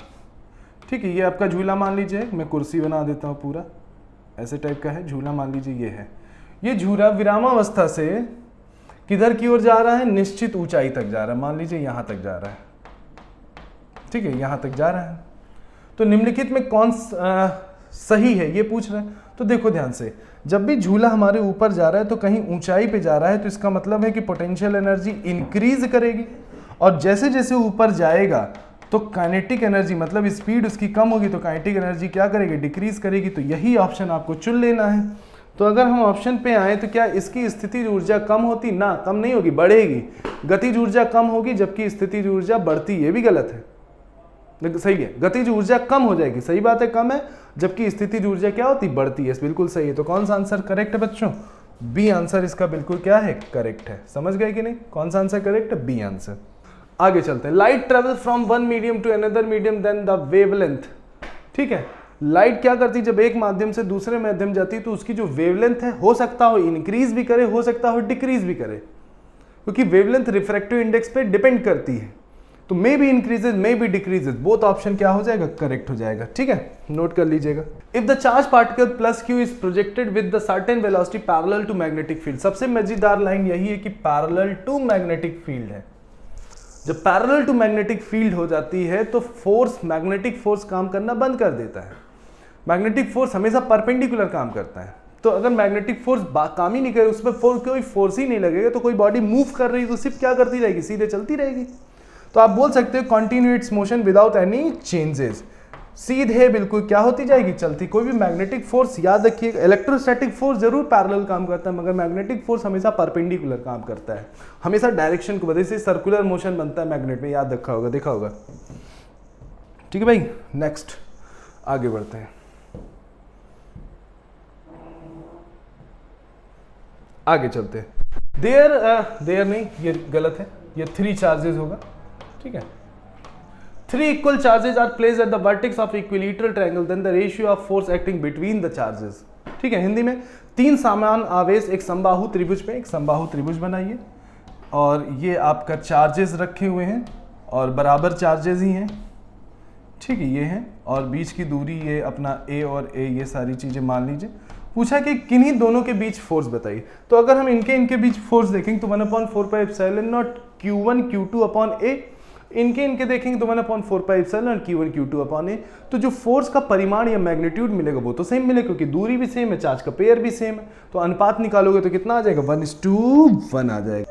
ठीक है, ये आपका झूला मान लीजिए, मैं कुर्सी बना देता हूँ, पूरा ऐसे टाइप का है झूला, मान लीजिए ये है। ये झूला विरामावस्था से किधर की ओर जा रहा है, निश्चित ऊंचाई तक जा रहा है, मान लीजिए यहां तक जा रहा है, ठीक है, यहां तक जा रहा है। तो निम्नलिखित में कौन सही है ये पूछ रहे हैं। तो देखो ध्यान से, जब भी झूला हमारे ऊपर जा रहा है तो कहीं ऊंचाई पे जा रहा है, तो इसका मतलब है कि पोटेंशियल एनर्जी इंक्रीज करेगी, और जैसे जैसे ऊपर जाएगा तो काइनेटिक एनर्जी मतलब स्पीड उसकी कम होगी, तो काइनेटिक एनर्जी क्या करेगी, डिक्रीज करेगी। तो यही ऑप्शन आपको चुन लेना है। तो अगर हम ऑप्शन पे आए तो क्या इसकी स्थितिज ऊर्जा कम होती, ना कम नहीं होगी, बढ़ेगी। गतिज ऊर्जा कम होगी जबकि स्थितिज ऊर्जा बढ़ती, ये भी गलत है, सही है, गतिज ऊर्जा कम हो जाएगी, सही बात है, कम है, जबकि स्थितिज ऊर्जा क्या होती, बढ़ती है, बिल्कुल सही है। तो कौन सा आंसर करेक्ट है बच्चों, बी आंसर इसका बिल्कुल क्या है, करेक्ट है। समझ गए कि नहीं, कौन सा आंसर करेक्ट है, बी आंसर। आगे चलते हैं। Light travel from one medium to another medium then the wavelength, ठीक है। लाइट क्या करती है, जब एक माध्यम से दूसरे माध्यम जाती है तो उसकी जो वेवलेंथ है हो सकता हो इंक्रीज भी करे, हो सकता हो डिक्रीज भी करे, क्योंकि वेवलेंथ रिफ्रैक्टिव इंडेक्स पे डिपेंड करती है। तो may be increases may be decreases, both option क्या हो जाएगा, करेक्ट हो जाएगा, ठीक है, नोट कर लीजिएगा। If the charge particle plus Q is projected with the certain velocity parallel to magnetic field, सबसे मजेदार लाइन यही है कि पैरेलल टू मैग्नेटिक फील्ड है। जब पैरेलल टू मैग्नेटिक फील्ड हो जाती है तो फोर्स, मैग्नेटिक फोर्स काम करना बंद कर देता है। मैग्नेटिक फोर्स हमेशा परपेंडिकुलर काम करता है, तो अगर मैग्नेटिक फोर्स काम ही नहीं करे, उसमें कोई फोर्स ही नहीं लगेगा, तो कोई बॉडी मूव कर रही है तो सिर्फ क्या करती रहेगी, सीधे चलती रहेगी। तो आप बोल सकते हो continue its motion without any changes, सीधे बिल्कुल क्या होती जाएगी, चलती। कोई भी मैग्नेटिक फोर्स याद रखिएगा, इलेक्ट्रोस्टैटिक फोर्स जरूर पैरेलल काम करता है, मगर मैग्नेटिक फोर्स हमेशा परपेंडिकुलर काम करता है, हमेशा डायरेक्शन को बदले से सर्कुलर मोशन बनता है मैग्नेट में, याद रखा होगा, देखा होगा, ठीक है भाई। नेक्स्ट आगे बढ़ते हैं, आगे चलते हैं। देयर नहीं, ये गलत है, ये 3 चार्जेस होगा, ठीक है। 3 equal charges are placed at the vertex of equilateral triangle, then the ratio of force acting between the charges, ठीक है। हिंदी में 3 समान आवेश एक समबाहु त्रिभुज पे, एक समबाहु त्रिभुज बनाइए, और ये आपका चार्जेस रखे हुए हैं और बराबर चार्जेस ही हैं, ठीक है, ये हैं, और बीच की दूरी ये अपना ए और ए, ये सारी चीज़ें मान लीजिए। पूछा कि किन्हीं दोनों के बीच फोर्स बताइए, तो अगर हम इनके बीच फोर्स देखेंगे तो 1/4πε0 Q1 Q2 अपॉन ए, इनके देखेंगे तो 1/4πε Q1 Q2 अपॉन ए। तो जो फोर्स का परिमाण या मैग्नीट्यूड मिलेगा वो तो सेम मिलेगा, क्योंकि दूरी भी सेम है, चार्ज का पेयर भी सेम है, तो अनुपात निकालोगे तो कितना आ जाएगा, 1:1 आ जाएगा।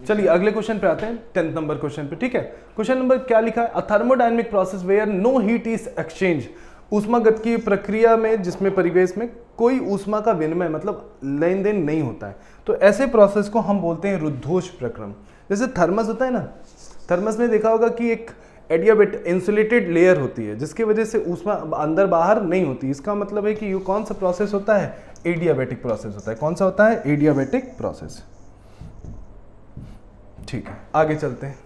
चलिए अगले क्वेश्चन पे आते हैं, 10th नंबर क्वेश्चन पे, ठीक है। क्वेश्चन नंबर क्या लिखा है, a thermodynamic process where no heat is exchange, ऊष्मागतिकीय प्रक्रिया में जिसमें परिवेश में कोई ऊष्मा का विनिमय मतलब लेन देन नहीं होता है, तो ऐसे प्रोसेस को हम बोलते हैं रुद्धोष प्रक्रम। जैसे थर्मस होता है ना, थर्मस में देखा होगा कि एक एडियाबेटिक इंसुलेटेड लेयर होती है जिसकी वजह से ऊष्मा अंदर बाहर नहीं होती, इसका मतलब है कि ये कौन सा प्रोसेस होता है, एडियाबेटिक प्रोसेस होता है। कौन सा होता है, एडियाबेटिक प्रोसेस, ठीक है। आगे चलते हैं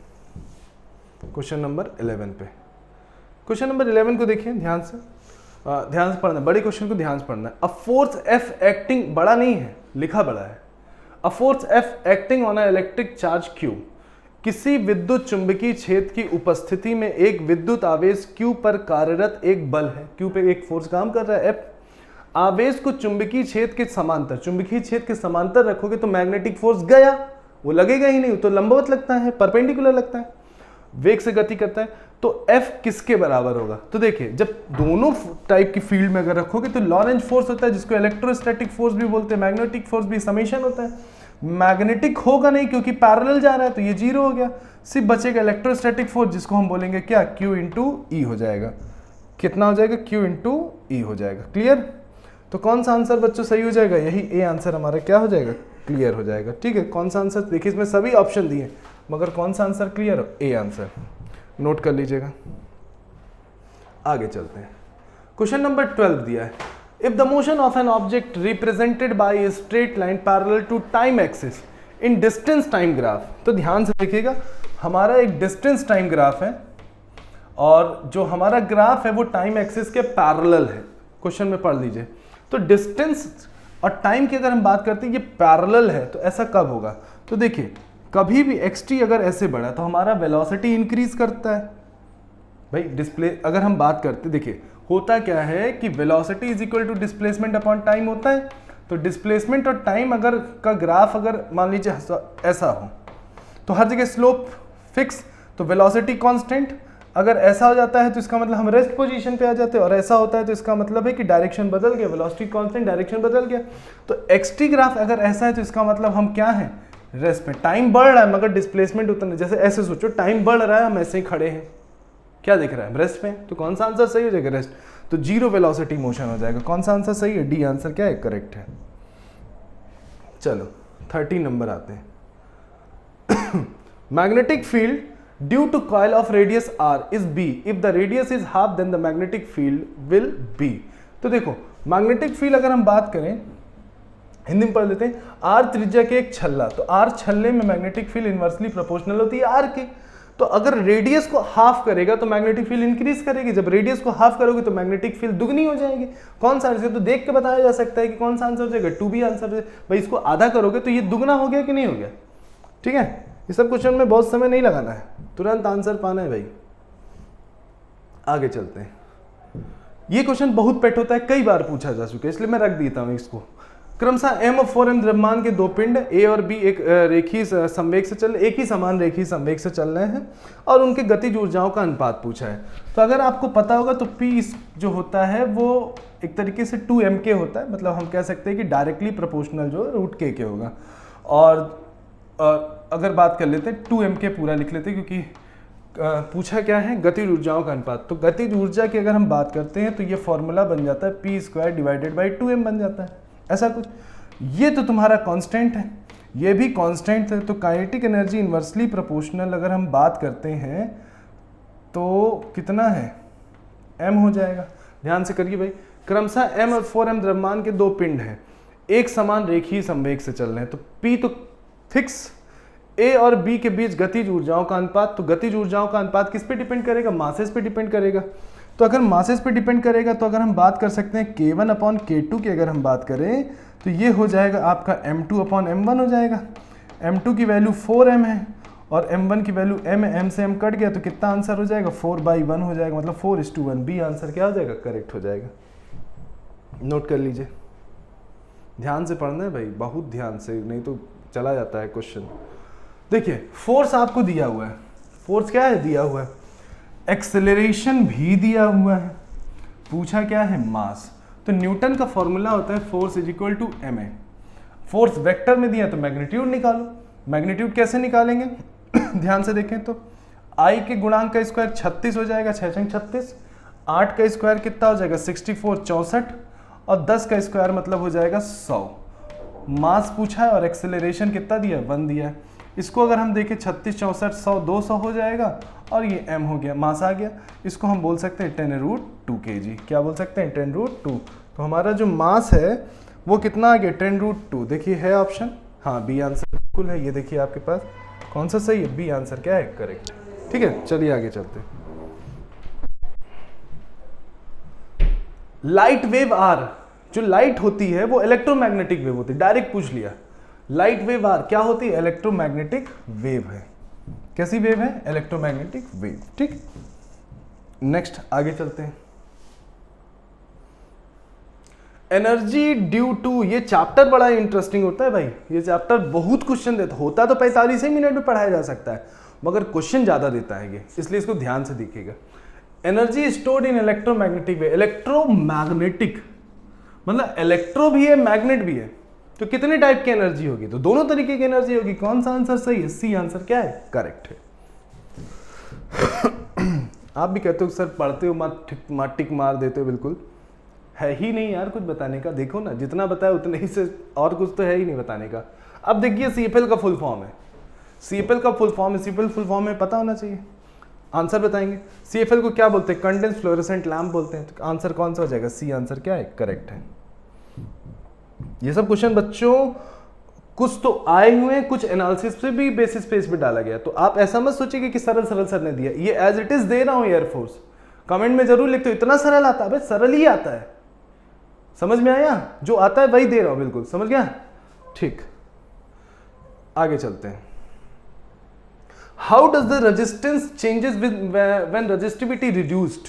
क्वेश्चन नंबर 11 पे। क्वेश्चन नंबर 11 को देखिए ध्यान से पढ़ना, बड़े क्वेश्चन को ध्यान से पढ़ना है। अ फोर्स एफ एक्टिंग, बड़ा नहीं है, लिखा बड़ा है, a force F acting on a electric charge Q, किसी विद्युत चुंबकीय क्षेत्र की उपस्थिति में एक विद्युत आवेश Q पर कार्यरत एक बल है, Q पे एक फोर्स काम कर रहा है F, आवेश को चुंबकीय क्षेत्र के समांतर, चुंबकीय क्षेत्र के समांतर रखोगे तो मैग्नेटिक फोर्स गया, वो लगेगा ही नहीं, तो लंबवत लगता है, परपेंडिकुलर लगता है, वेग से गति करता है, तो F किसके बराबर होगा। तो देखिए जब दोनों टाइप की फील्ड में अगर रखोगे तो लॉरेंज फोर्स होता है जिसको इलेक्ट्रोस्टैटिक फोर्स भी बोलते हैं, मैग्नेटिक फोर्स भी समेशन होता है। मैग्नेटिक होगा नहीं क्योंकि पैरेलल जा रहा है, तो ये 0 हो गया, सिर्फ बचेगा इलेक्ट्रोस्टैटिक फोर्स जिसको हम बोलेंगे क्या, Q इंटू ई हो जाएगा। कितना हो जाएगा, Q इंटू ई हो जाएगा। क्लियर, तो कौन सा आंसर बच्चों सही हो जाएगा, यही ए आंसर हमारा क्या हो जाएगा, क्लियर हो जाएगा। ठीक है, कौन सा आंसर, देखिए इसमें सभी ऑप्शन दिए मगर कौन सा आंसर क्लियर हो, ए आंसर, नोट कर लीजिएगा। आगे चलते हैं, क्वेश्चन नंबर 12 दिया है, if the motion of an object represented by a straight line parallel to time axis in distance time graph, तो ध्यान से देखिएगा हमारा एक डिस्टेंस टाइम ग्राफ है और जो हमारा ग्राफ है वो टाइम एक्सिस के पैरेलल है, क्वेश्चन में पढ़ लीजिए। तो डिस्टेंस और टाइम की अगर हम बात करते हैं ये पैरेलल है, तो ऐसा कब होगा, तो देखिए कभी भी xt अगर ऐसे बढ़ा तो हमारा वेलोसिटी इंक्रीज करता है भाई, डिस्प्ले अगर हम बात करते, देखिए होता क्या है कि velocity is equal to displacement upon time होता है, तो डिस्प्लेसमेंट और टाइम अगर का ग्राफ अगर मान लीजिए ऐसा हो तो हर जगह स्लोप फिक्स, तो वेलोसिटी कांस्टेंट। अगर ऐसा हो जाता है तो इसका मतलब हम रेस्ट पोजीशन पे आ जाते हैं, और ऐसा होता है तो इसका मतलब है कि डायरेक्शन बदल गया, वेलोसिटी कांस्टेंट, डायरेक्शन बदल गया। तो एक्सटी ग्राफ अगर ऐसा है तो इसका मतलब हम क्या है, रेस्ट में। टाइम बढ़ रहा है मगर डिस्प्लेसमेंट उतना, जैसे ऐसे सोचो टाइम बढ़ रहा है, हम ऐसे ही खड़े हैं, क्या दिख रहा है, रेस्ट में। तो कौन सा आंसर सही हो जाएगा, रेस्ट। तो जीरो वेलोसिटी मोशन हो जाएगा। कौन सा आंसर सही है, डी आंसर क्या है, करेक्ट है। चलो 30 नंबर आते हैं। Magnetic field due to coil of radius r is b, if the radius is half then the magnetic field will be. तो देखो मैग्नेटिक फील्ड अगर हम बात करें, हिंदी में पढ़ लेते हैं, r त्रिज्या के एक छल्ला, तो r छल्ले में मैग्नेटिक फील्ड इनवर्सली प्रोपोर्शनल होती है r की। तो अगर रेडियस को हाफ करेगा तो मैग्नेटिक फील्ड इंक्रीज करेगी, जब रेडियस को हाफ करोगे तो मैग्नेटिक फील्ड दुगनी हो जाएगी। कौन सा आंसर, तो देख के बताया जा सकता है कि कौन सा आंसर हो जाएगा, 2B आंसर। भाई इसको आधा करोगे तो ये दुगना हो गया कि नहीं हो गया, ठीक है। ये सब क्वेश्चन में बहुत समय नहीं लगाना है, तुरंत आंसर पाना है भाई। आगे चलते हैं। ये क्वेश्चन बहुत पेट होता है, कई बार पूछा जा चुका है, इसलिए मैं रख देता हूँ इसको। क्रमशः m और 4m द्रव्यमान के दो पिंड a और b एक रेखीय संवेग से चल, एक ही समान रेखीय संवेग से चल रहे हैं और उनके गतिज ऊर्जाओं का अनुपात पूछा है। तो अगर आपको पता होगा तो p जो होता है वो एक तरीके से 2m होता है, मतलब हम कह सकते हैं कि डायरेक्टली प्रोपोर्शनल जो √k होगा। और अगर बात कर लेते हैं 2m पूरा लिख लेते हैं, क्योंकि पूछा क्या है, गतिज ऊर्जाओं का अनुपात। तो गतिज ऊर्जा की अगर हम बात करते हैं तो ये फॉर्मूला बन जाता है p² डिवाइडेड बाई 2m बन जाता है, ऐसा कुछ। ये तो तुम्हारा कांस्टेंट है, ये भी कांस्टेंट है। तो काइनेटिक एनर्जी इन्वर्सली प्रोपोर्शनल अगर हम बात करते हैं तो कितना है, m हो जाएगा। ध्यान से करिए भाई, क्रमशः m और 4m द्रव्यमान के दो पिंड हैं, एक समान रेखीय संवेग से चल रहे हैं। तो p तो फिक्स, a और b के बीच गतिज ऊर्जाओं का अनुपात। तो गतिज ऊर्जाओं का अनुपात किस पे डिपेंड करेगा, मासेस पे डिपेंड करेगा। तो अगर मासेस पे डिपेंड करेगा तो अगर हम बात कर सकते हैं k1/k2 की अगर हम बात करें तो ये हो जाएगा आपका m2/m1 हो जाएगा। m2 की वैल्यू 4m है और m1 की वैल्यू m है, m से m कट गया तो कितना आंसर हो जाएगा, 4/1 हो जाएगा, मतलब 4:1। बी आंसर क्या हो जाएगा, करेक्ट हो जाएगा। नोट कर लीजिए, ध्यान से पढ़ना है भाई, बहुत ध्यान से, नहीं तो चला जाता है क्वेश्चन। देखिए फोर्स आपको दिया हुआ है, फोर्स क्या है, दिया हुआ है। एक्सेलरेशन भी दिया हुआ है, पूछा क्या है, मास। तो न्यूटन का फॉर्मूला होता है force is equal to ma। Force vector में दिया तो मैग्नीट्यूड निकालो। मैग्नीट्यूड कैसे निकालेंगे ध्यान से देखें तो I के गुणांक का स्क्वायर 36 हो जाएगा, 6 × 36। 8 का स्क्वायर कितना हो जाएगा, 64, 64, और 10 का स्क्वायर मतलब हो जाएगा 100। मास पूछा है और एक्सेलरेशन कितना दिया, 1 दिया है। इसको अगर हम देखें 36, 64, 100, 200 हो जाएगा और ये m हो गया, मास आ गया। इसको हम बोल सकते हैं 10√2 kg। क्या बोल सकते हैं, 10√2। तो हमारा जो मास है वो कितना आ गया, 10√2। देखिए है ऑप्शन, हाँ बी आंसर बिल्कुल है। ये देखिए आपके पास कौन सा सही है, बी आंसर क्या है, करेक्ट। ठीक है, चलिए आगे चलते हैं। लाइट वेव आर, जो लाइट होती है वो इलेक्ट्रोमैग्नेटिक वेव होती है, डायरेक्ट पूछ लिया। लाइट वेव आर क्या होती है, इलेक्ट्रोमैग्नेटिक वेव है। कैसी वेव है, इलेक्ट्रोमैग्नेटिक वेव। ठीक, नेक्स्ट आगे चलते हैं। एनर्जी ड्यू टू, ये चैप्टर बड़ा इंटरेस्टिंग होता है भाई, ये चैप्टर बहुत क्वेश्चन देता होता तो 45 ही मिनट में पढ़ाया जा सकता है, मगर क्वेश्चन ज्यादा देता है ये, इसलिए इसको ध्यान से देखिएगा। Energy stored in electromagnetic wave. Electromagnetic मतलब इलेक्ट्रो भी है, मैग्नेट भी है, तो कितने टाइप की एनर्जी होगी, तो दोनों तरीके की एनर्जी होगी। कौन सा आंसर सही है, सी आंसर क्या है, करेक्ट है। आप भी कहते हो सर पढ़ते हो मत टिक मार देते हो, बिल्कुल है ही नहीं यार कुछ बताने का। देखो ना, जितना बताया उतने ही से, और कुछ तो है ही नहीं बताने का। अब देखिए CFL का फुल फॉर्म है, CFL का फुल फॉर्म है, CFL फुल फॉर्म है पता होना चाहिए, आंसर बताएंगे। CFL को क्या बोलते हैं, कंडेंस फ्लोरेसेंट लैम्प बोलते हैं। तो आंसर कौन सा हो जाएगा, सी आंसर क्या है, करेक्ट है। ये सब क्वेश्चन बच्चों कुछ तो आए हुए हैं, कुछ एनालिसिस पे भी बेसिस पे इस पे डाला गया। तो आप ऐसा मत सोचिए कि सरल सरल सर ने दिया, ये एज इट इज दे रहा हूं एयरफोर्स। कमेंट में जरूर लिखते हो इतना सरल आता है, सरल ही आता है, समझ में आया, जो आता है वही दे रहा हूं, बिल्कुल समझ गया। ठीक, आगे चलते हैं। How does the resistance changes when resistivity reduced.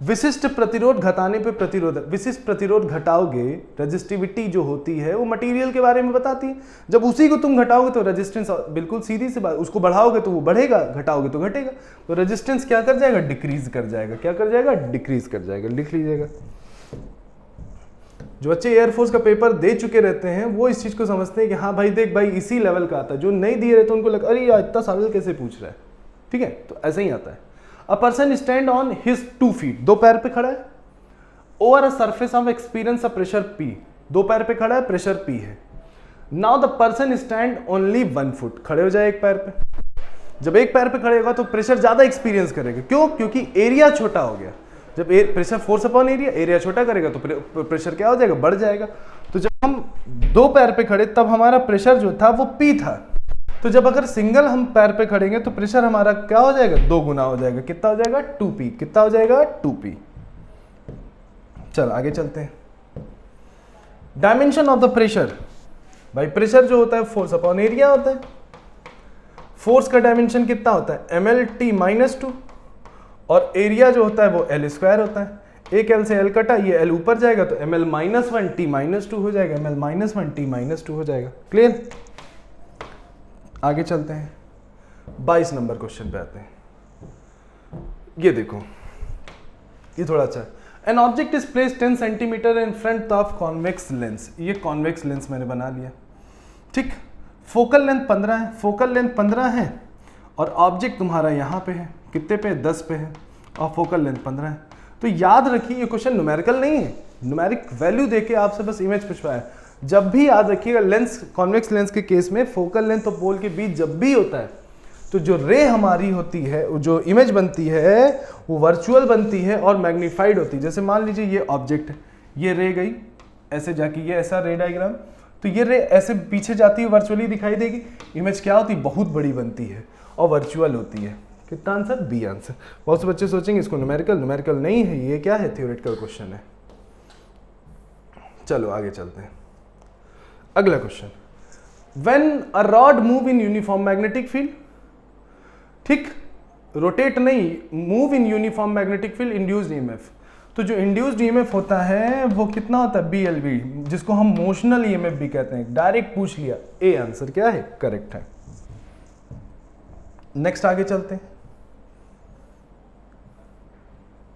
विशिष्ट प्रतिरोध घटाने पे प्रतिरोधक, विशिष्ट प्रतिरोध घटाओगे, रेजिस्टिविटी जो होती है वो मटेरियल के बारे में बताती है। जब उसी को तुम घटाओगे तो रेजिस्टेंस, बिल्कुल सीधी सी बात, उसको बढ़ाओगे तो वो बढ़ेगा, घटाओगे तो घटेगा। तो रेजिस्टेंस क्या कर जाएगा, डिक्रीज कर जाएगा। क्या कर जाएगा, डिक्रीज कर जाएगा। लिख लीजिएगा। जो बच्चे एयरफोर्स का पेपर दे चुके रहते हैं वो इस चीज को समझते हैं कि हाँ भाई देख भाई इसी लेवल का आता है। जो नहीं दिए रहते उनको लगता अरे यार इतना सवाल कैसे पूछ रहा है। ठीक है, तो ऐसा ही आता है। A person stand on his 2 feet, 2 पैर पे खड़ा है, over a surface of experience a pressure P, 2 पैर पे खड़ा है, प्रेशर P है। Now the person stand only 1 foot, खड़े हो जाए एक पैर पे। जब एक पैर पे खड़े होगा तो प्रेशर ज्यादा एक्सपीरियंस करेगा। क्यों? क्योंकि एरिया छोटा हो गया। जब pressure force upon area, area छोटा करेगा तो प्रेशर क्या हो जाएगा, बढ़ जाएगा। तो जब हम 2 पैर पे खड़े तब हमारा प्रेशर जो था वो P था। तो जब अगर सिंगल हम पैर पे खड़ेंगे तो प्रेशर हमारा क्या हो जाएगा, 2 गुना हो जाएगा। कितना हो जाएगा, 2P। कितना हो जाएगा, 2P। चल आगे चलते हैं। डायमेंशन ऑफ द प्रेशर, भाई प्रेशर जो होता है फोर्स अपॉन एरिया होता है। फोर्स का डायमेंशन कितना होता है, mlt-2, और एरिया जो होता है वो L² होता है। एक L से L कटा, ये L ऊपर जाएगा तो ml-1t-2 हो जाएगा, ml-1t-2 हो जाएगा। क्लियर? आगे चलते हैं। 22 नंबर क्वेश्चन पे आते हैं। ये देखो, ये थोड़ा अच्छा है। An object is place 10 centimetre in front of convex lens. ये कॉन्वेक्स लेंस मैंने बना लिया। ठीक, फोकल लेंथ 15 है, फोकल लेंथ 15 है और ऑब्जेक्ट तुम्हारा यहाँ पे है, कितने पे, 10 पे है, और फोकल लेंथ 15 है। तो याद रखिए ये क्वेश्चन न्यूमेरिकल नहीं है, न्यूमेरिक वैल्यू देके आपसे बस इमेज पूछवाया। जब भी याद रखिएगा लेंस, कॉन्वेक्स लेंस के केस में फोकल लेंथ और पोल के बीच जब भी होता है तो जो रे हमारी होती है, जो इमेज बनती है वो वर्चुअल बनती है और मैग्नीफाइड होती है। जैसे मान लीजिए ये ऑब्जेक्ट है, ये रे गई ऐसे जाके, ये ऐसा रे डायग्राम, तो ये रे ऐसे पीछे जाती है, वर्चुअली दिखाई देगी। इमेज क्या होती है, बहुत बड़ी बनती है और वर्चुअल होती है। कितना आंसर, बी आंसर। बहुत से बच्चे सोचेंगे इसको न्यूमेरिकल, न्यूमेरिकल नहीं है, ये क्या है, थ्योरेटिकल क्वेश्चन है। चलो आगे चलते हैं। अगला question, when a rod move in uniform magnetic field, ठीक, रोटेट नहीं, move in uniform magnetic field, induced EMF. तो जो इंड्यूस्ड ईएमएफ होता है वो कितना होता है, BLV, जिसको हम मोशनल ईएमएफ भी कहते हैं। डायरेक्ट पूछ लिया, ए आंसर क्या है, करेक्ट है। नेक्स्ट आगे चलते हैं।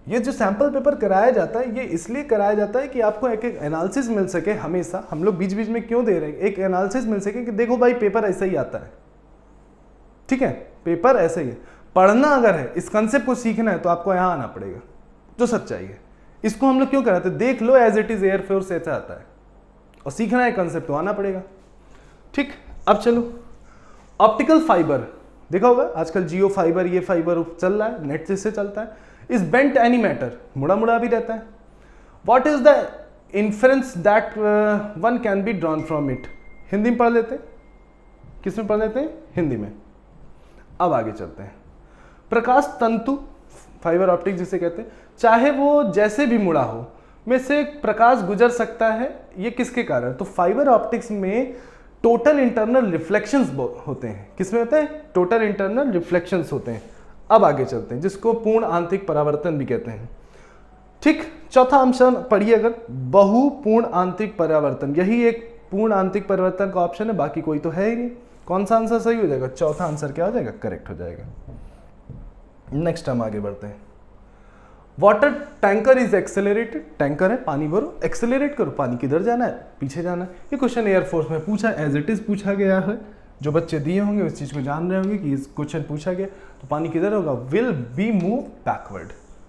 ये जो सैंपल पेपर कराया जाता है ये इसलिए कराया जाता है कि आपको एक एक एनालिसिस मिल सके। हमेशा हम लोग बीच बीच में क्यों दे रहे हैं, एक एनालिसिस मिल सके कि देखो भाई पेपर ऐसा ही आता है। ठीक है, पेपर ऐसे ही है। पढ़ना अगर है, इस कंसेप्ट को सीखना है तो आपको यहाँ आना पड़ेगा, जो सच्चाई है। इसको हम लोग क्यों कराते हैं, देख लो एज इट इज एयरफोर्स ऐसा आता है, और सीखना है कंसेप्ट तो आना पड़ेगा। ठीक, अब चलो ऑप्टिकल फाइबर देखा होगा आजकल, जियो फाइबर, ये फाइबर चल रहा है, नेट जिससे चलता है। इस बेंट एनी मैटर, मुड़ा मुड़ा भी रहता है। What is the inference that one can be drawn from it. Hindi में पढ़ लेते हैं, किस में पढ़ लेते हैं, हिंदी में। अब आगे चलते हैं। प्रकाश तंतु, फाइबर ऑप्टिक जिसे कहते हैं, चाहे वो जैसे भी मुड़ा हो में से प्रकाश गुजर सकता है। ये किसके कारण, तो फाइबर ऑप्टिक्स में टोटल इंटरनल रिफ्लेक्शंस होते हैं। किसमें होते हैं, टोटल इंटरनल रिफ्लेक्शंस होते हैं। अब आगे चलते हैं, जिसको पूर्ण आंतरिक परावर्तन भी कहते हैं। ठीक, चौथा अंश पढ़िए अगर, बहुपूर्ण आंतरिक परावर्तन, यही एक पूर्ण आंतरिक परिवर्तन का ऑप्शन है, बाकी कोई तो है ही नहीं। कौन सा आंसर सही हो जाएगा, चौथा आंसर क्या हो जाएगा, करेक्ट हो जाएगा। नेक्स्ट हम आगे बढ़ते हैं। Water tanker is accelerated, tanker है, पानी भरो, एक्सेलरेट करो, पानी किधर जाना है, पीछे जाना है। ये क्वेश्चन एयरफोर्स में पूछा, एज इट इज पूछा गया है। जो बच्चे दिए होंगे उस चीज को जान रहे होंगे कि इस क्वेश्चन पूछा गया, तो पानी किधर होगा, विल बी मूव बैकवर्ड।